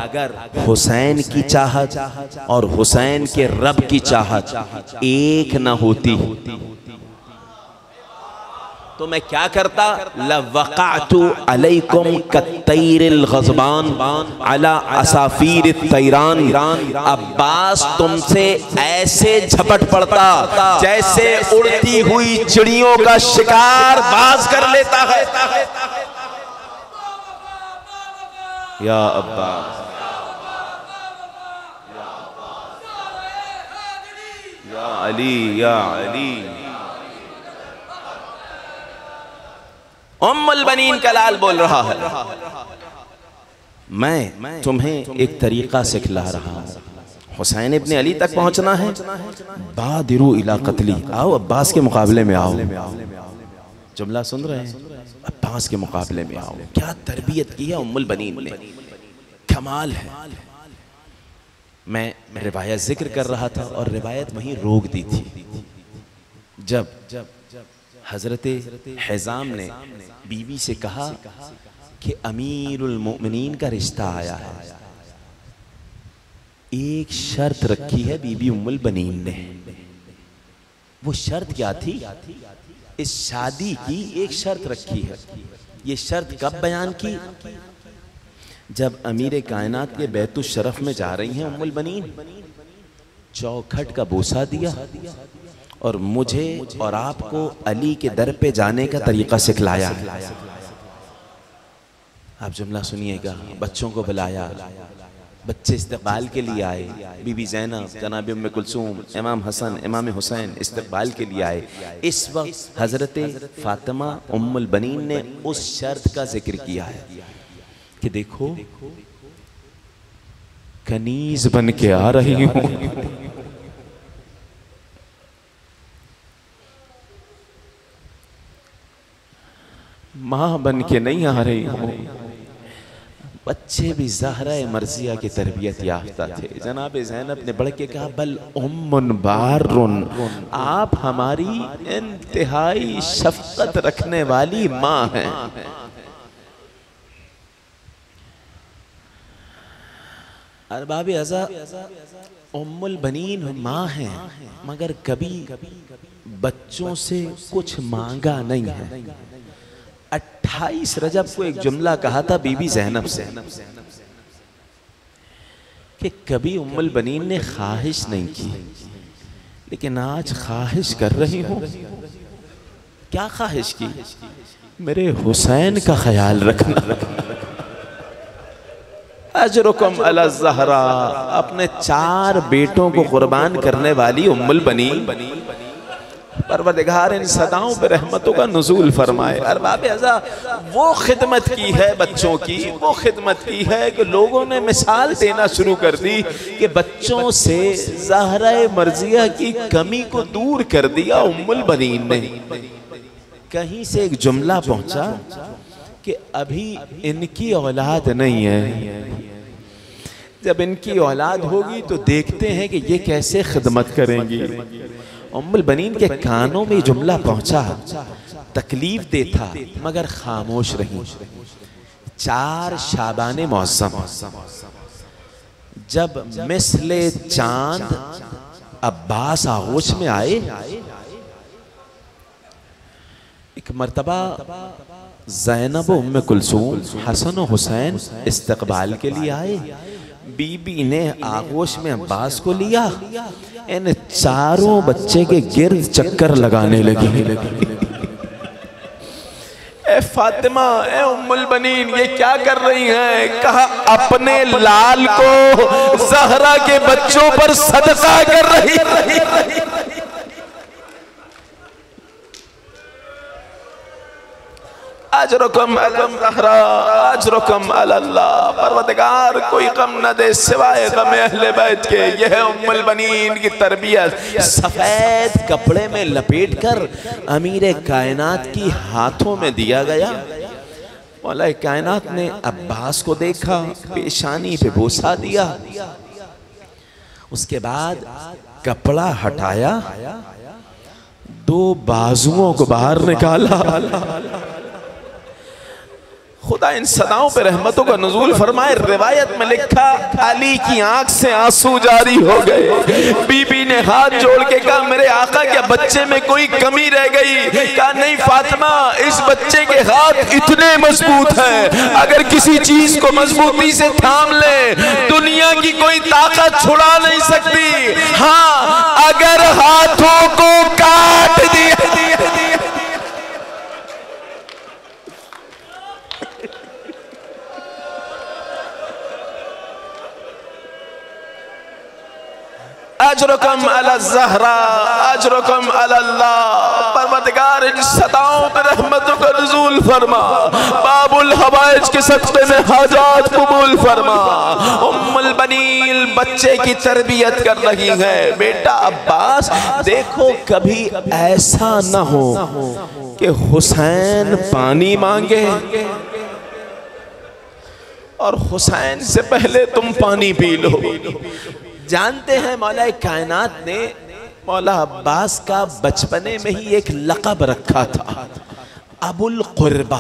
हुसैन की चाहत और हुसैन के रब की चाहत एक न होती तो मैं क्या करता? लवक़अतु अलैकुम कत्तैरिल ग़ज़बान अला असाफ़ीरित तैरान, अब्बास तुमसे ऐसे झपट पड़ता जैसे उड़ती हुई चिड़ियों का शिकार बाज कर लेता है। या अब्बास, या अली, या अली। उम्मुल बनीन का लाल बोल रहा है, मैं तुम्हें एक तरीका सिखला रहा हूँ। हुसैन इब्ने अली तक पहुंचना है, बादिरू इला कत्ली, आओ अब्बास के मुकाबले में आओ। जुमला सुन रहे हैं? अब्बास के मुकाबले में आओ। क्या तरबियत की है उम्मुल बनीन ने, कमाल है। मैं रिवायत जिक्र कर रहा था और रिवायत वहीं रोक दी थी। जब हजरत हिज़ाम ने बीवी से कहा कि अमीरुल मोमिनीन का रिश्ता आया है, एक शर्त रखी है बीबी उम्मुल बनीन ने। वो शर्त क्या थी? इस शादी की एक शर्त रखी है। ये शर्त कब बयान की? जब अमीर कायनात के बैतुश शरफ में जा रही हैं उम्मुल बनीन, चौखट का बोसा दिया और मुझे और आपको अली के दर पे जाने का तरीका सिखलाया। आप जुमला सुनिएगा। बच्चों को बुलाया, बच्चे इस्तकबाल के लिए आए। बीबी ज़ैनब, जनाब उम्मे कुलसूम, इमाम हसन, इमाम हुसैन इस्तकबाल के लिए आए। इस वक्त हजरत फातिमा उम्मुल बनीन ने उस शर्त का जिक्र किया है कि देखो कनीज बन के आ रही हूँ, माँ बन के नहीं आ रही हूँ। बच्चे भी ज़हरा मर्जिया की तरबियत याफ्ता थे। जनाब ज़ैनब ने बढ़ के कहा, बल उम्मुन बारुन, आप हमारी इंतहाई शफ़क़त रखने वाली माँ हैं। अरबाब अज़ा, उम्मुल बनीन माँ हैं मगर कभी बच्चों से कुछ मांगा नहीं है। 28 रजब को एक जुमला कहा था बीबी ज़ैनब से कि कभी उम्मुल बनीन ने ख्वाहिश नहीं की, लेकिन आज ख्वाहिश कर रही हूँ। क्या ख्वाहिश की? मेरे हुसैन का ख्याल रखना। अजरुकुम अला ज़हरा, अपने 4 बेटों को कुर्बान करने वाली उम्मुल बनीन परवरदिगार इन सदाओं पे रहमतों का नुज़ूल फरमाए। अरबाब अज़ा वो खिदमत की है बच्चों की, वो खिदमत की है कि लोगों ने मिसाल देना शुरू कर दी कि बच्चों से ज़हरा मर्जिया की कमी को दूर कर दिया उम्मुल बनीन ने। कहीं से एक जुमला पहुंचा कि अभी इनकी औलाद नहीं है, जब इनकी औलाद होगी तो देखते हैं कि ये कैसे खिदमत करेंगी। उम्मुल बनीन के कानों में जुमला पहुंचा, तकलीफ दे था मगर खामोश रही। 4 शाबाने मौसम जब मिसले चांद अब्बास आगोश में आए, एक मर्तबा ज़ैनब उम्मे कुलसूम हसन और हुसैन इस्तकबाल के लिए आए। बीबी ने आगोश में अब्बास को लिया, इन चारों बच्चे के गिर्द चक्कर लगाने लगी। ए फातिमा, ए उम्मुल बनीन, ये क्या कर रही हैं? कहा अपने लाल को ज़हरा के बच्चों पर सदका कर रही। अजरुकम अलम ज़हरा अजरुकम अलल्लाह। परवरदिगार कोई गम न दे सिवाय गम अहले बैत के। यह उम्मुल बनीन की तरबियत सफेद कपड़े में लपेट कर अमीर कायनात की हाथों में दिया गया। मौला कायनात ने अब्बास को देखा, पेशानी पे बोसा दिया, उसके बाद कपड़ा हटाया, 2 बाजुओं को बाहर निकाला। खुदा इन सदाओं पे रहमतों का नुज़ूल फरमाए। रिवायत में लिखा अली की आंख से आंसू जारी हो गए। बीबी ने हाथ जोड़ के कहा मेरे आका क्या बच्चे में कोई कमी रह गई? कहा नहीं फातिमा, इस बच्चे के हाथ इतने मजबूत हैं, अगर किसी चीज को मजबूती से थाम ले दुनिया की कोई ताकत छुड़ा नहीं सकती। हाँ, अगर हाथों को काट दिया अजरुकम अला ज़हरा अजरुकम अलल्लाह। परवरदिगार इन सदाओं पे रहमतों का नुज़ूल फरमा, बाबुल हवाइज के सदक़े में हाजात कबूल फरमा। उम्मुल बनीन बच्चे की तरबियत कर रही है। बेटा अब्बास देखो, कभी ऐसा न हो कि हुसैन पानी मांगे और हुसैन से पहले तुम पानी पी लो। जानते हैं मौला कायनात ने मौला अब्बास का बचपने में ही एक लक़ब रखा था, अबुल क़ुरबा।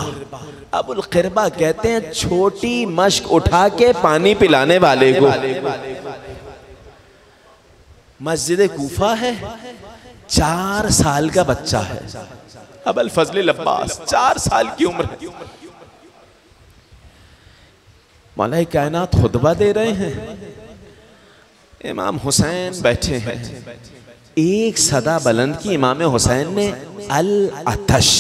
अबुल क़ुरबा कहते हैं छोटी मश्क उठा के पानी पिलाने वाले को। मस्जिद कूफा है, 4 साल का बच्चा है अबुल फजल अब्बास, 4 साल की उम्र है। मौला कायनात खुतबा दे रहे हैं, इमाम हुसैन बैठे हैं। एक सदा बुलंद की इमाम हुसैन ने अल अतश।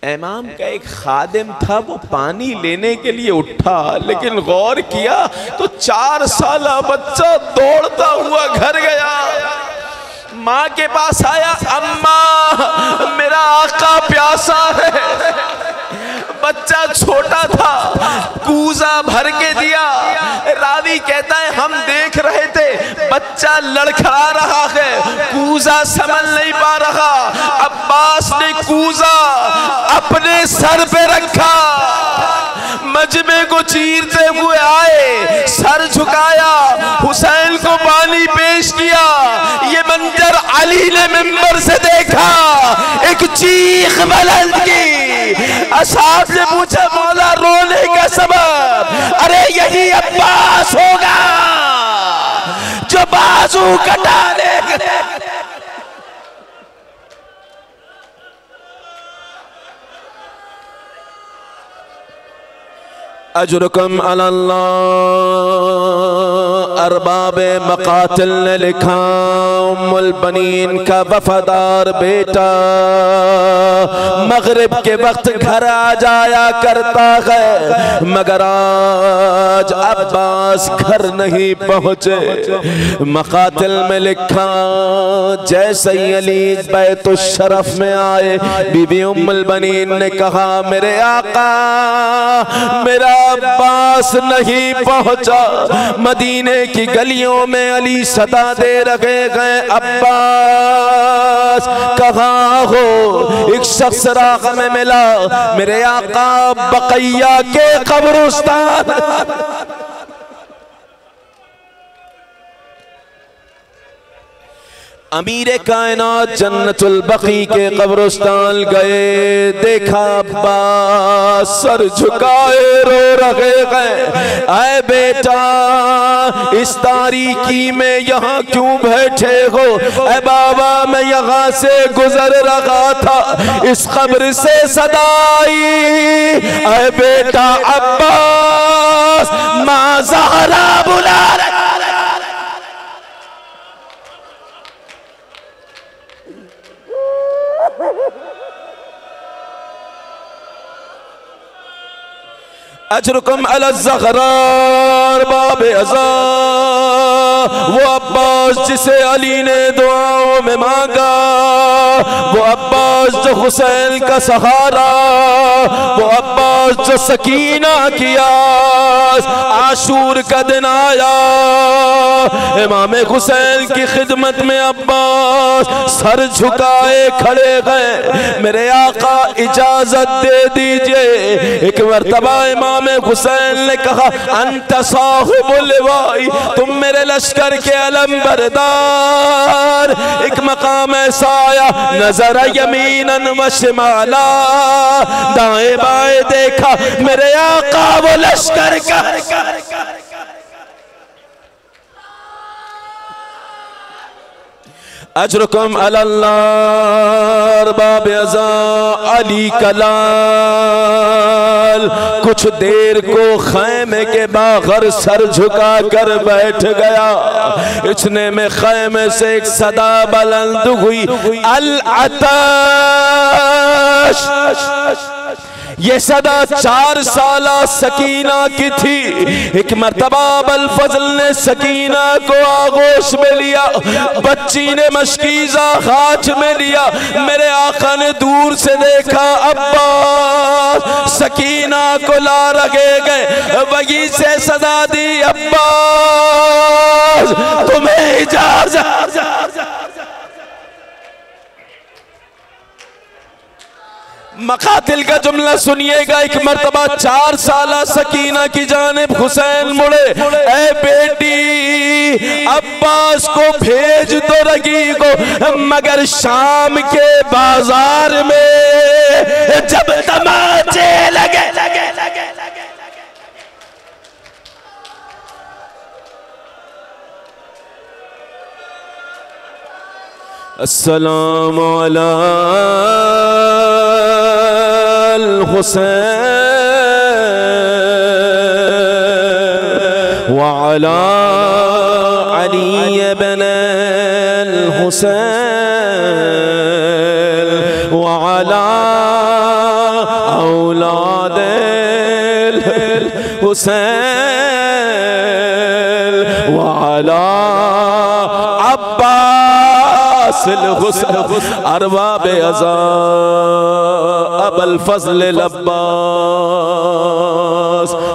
इमाम का एक खादिम था, वो पानी लेने के लिए उठा, लेकिन गौर किया तो 4 साल बच्चा दौड़ता हुआ घर गया। माँ के पास आया, अम्मा मेरा आका प्यासा है। बच्चा छोटा था, कूजा भर के दिया। रावी कहता है हम देख रहे थे बच्चा लड़खड़ा रहा है, कूजा संभल नहीं पा रहा। अब्बास ने कूजा अपने सर पे रखा, मजमे को चीरते हुए आए, सर झुकाया, हुसैन को पानी पेश किया। ये मंजर अली ने मिंबर से देखा, एक चीख बुलंद की। असहाब ने पूछा मौला रोने का सबब? अरे यही अब्बास होगा जो बाजू कटा ले। अजरुकम अलल्लाह अरबाब मकातिल ने लिखा, उम्मुल बनीन का वफादार बेटा मगरिब के वक्त घर आ जाया करता है, मगर आज अब्बास घर नहीं पहुंचे। मकातिल में लिखा, जैसे ही अली बैतुश्शरफ में आए, बीबी उम्मुल बनीन ने कहा, मेरे आका मेरा अब्बास नहीं पहुंचा। मदीने की गलियों में अली सदा दे रखे गए, अब्बास कहाँ हो? एक शख्स राह में मिला, मेरे आका बकैया के कब्रिस्तान। अमीरे कायनात जन्नतुल बकी के कब्रिस्तान गए, देखा अब्बास सर झुकाए रो रहे हैं। आए बेटा, इस तारीकी में यहाँ क्यों बैठे हो? ऐ बाबा, मैं यहाँ से गुजर रहा था, इस कब्र से सदा आई, ऐ बेटा अब्बास मां ज़हरा बुला रहे। अजरुकुम अला ज़ग़रार बाब अज़ा, वो अब्बास जिसे अली ने दुआओं में मांगा, वो अब्बास जो हुसैन का सहारा, वो अब्बास जो सकीना किया। आशूर का दिन आया, इमाम हुसैन की खिदमत में अब्बास सर झुकाए खड़े गए। मेरे आका इजाजत दे दीजिए। एक मर्तबा इमाम हुसैन ने कहा, अंत साहिबुल लिवाई, तुम मेरे लश्कर के अलम बरदार। एक मकाम ऐसा आया, नजर यमीनन व शिमाला, दाएं बाएं देखा, मेरे आका वो लश्कर का। अजरुकुम अल्लाह बाब अज़ा, अली कलाल कुछ देर को खैमे के बाहर सर झुका कर बैठ गया। इतने में खैमे से एक सदा बुलंद हुई, अल अताश। ये सदा 4 साला सकीना की थी। एक मर्तबा अबुल फजल ने सकीना को आगोश में लिया, बच्ची ने मशकीज़ा हाथ में लिया। मेरे आका ने दूर से देखा, अब्बास सकीना को ला रखे गए, वही से सदा दी, अब्बास तुम्हें इजाज़त। मकातिल का जुमला सुनिएगा। एक मर्तबा 4 साला सकीना की जानिब हुसैन मुड़े, ऐ बेटी अब्बास को भेज दो रगी को, मगर शाम के बाजार में जब तमाचे लगे अस्सलामु अला हुसैन व अला अली इब्न हुसैन व अला औलाद हुसैन व अला अरबाब अज़ा अबुल फज़ल अब्बास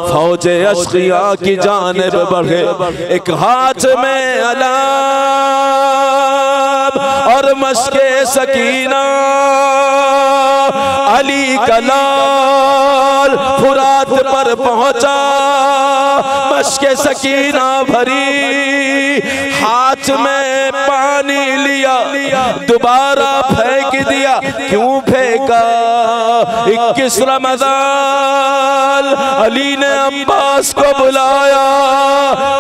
फौजे अश्किया की जानिब बढ़े। एक हाथ में अलाब और मशके सकीना, अली का लाल फुरात पर पहुंचा, मशके सकीना भरी, हाथ में पानी लिया, दोबारा फेंक दिया। क्यों फेंका? 21 रमज़ान अली ने अब्बास को बुलाया,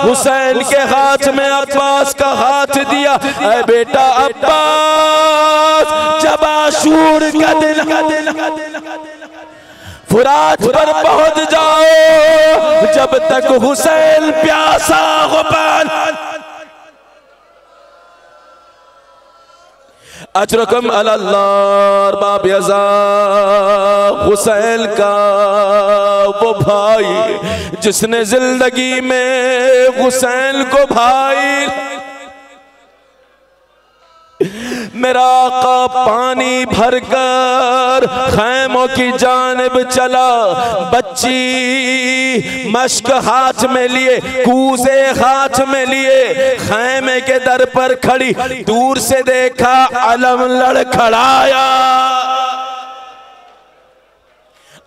हुसैन के हाथ में अब्बास का हाथ दिया। ऐ बेटा अब्बास, जब आशूर का दिन फुरात पर पहुंच जाओ जब तक हुसैन प्यासा हो पानी। अजरकम अल्लाह बाब यज़ा हुसैन का वो भाई जिसने जिंदगी में हुसैन को भाई मेरा आका पानी भरकर खैमों की जानिब चला। बच्ची मश्क हाथ में लिए, कूजे हाथ में लिए, खैमे के दर पर खड़ी, दूर से देखा अलम लड़खड़ाया।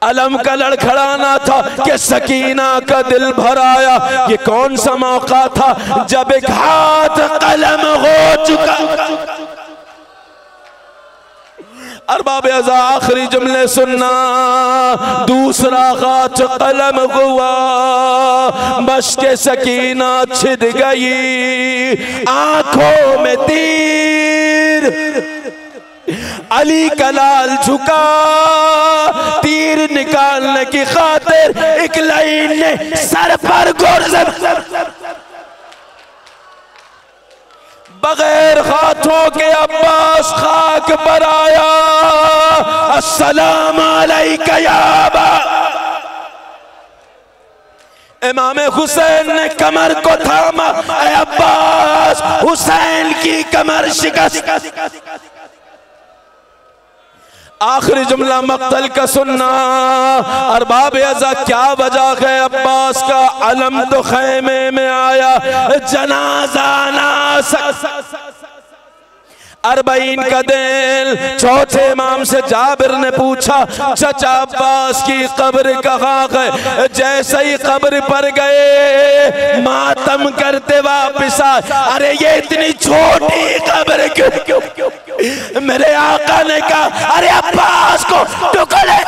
अलम का लड़खड़ाना था कि सकीना का दिल भर आया। ये कौन सा मौका था जब एक हाथ कलम हो चुका। अरबाब अज़ा आखिरी जुमले सुनना, दूसरा हाथ कलम हुआ, मश्क सकीना छिद गई, आंखों में तीर, अली का लाल झुका, तीर निकालने की खातिर एक लाइन ने सर पर गुर्जर बगैर हाथों के अब्बास खाक पर आया। अस्सलाम अलैका या अबा। इमाम हुसैन ने कमर को थामा। ऐ अब्बास, हुसैन की कमर शिकस्त। आखिरी जुमला मक्तल का सुनना। अरबाब अज़ा क्या वजह है अब्बास का? अलम तो खैमे में आया, जनाजा ना अरबईन का दिन। चौथे इमाम से जाबिर ने पूछा, चचा अब्बास की कब्र कहाँ है? जैसे ही कब्र पर गए मातम करते वापिस आए। अरे ये इतनी छोटी कब्र क्यों? मेरे आका ने कहा, अरे अब्बास को टुकड़े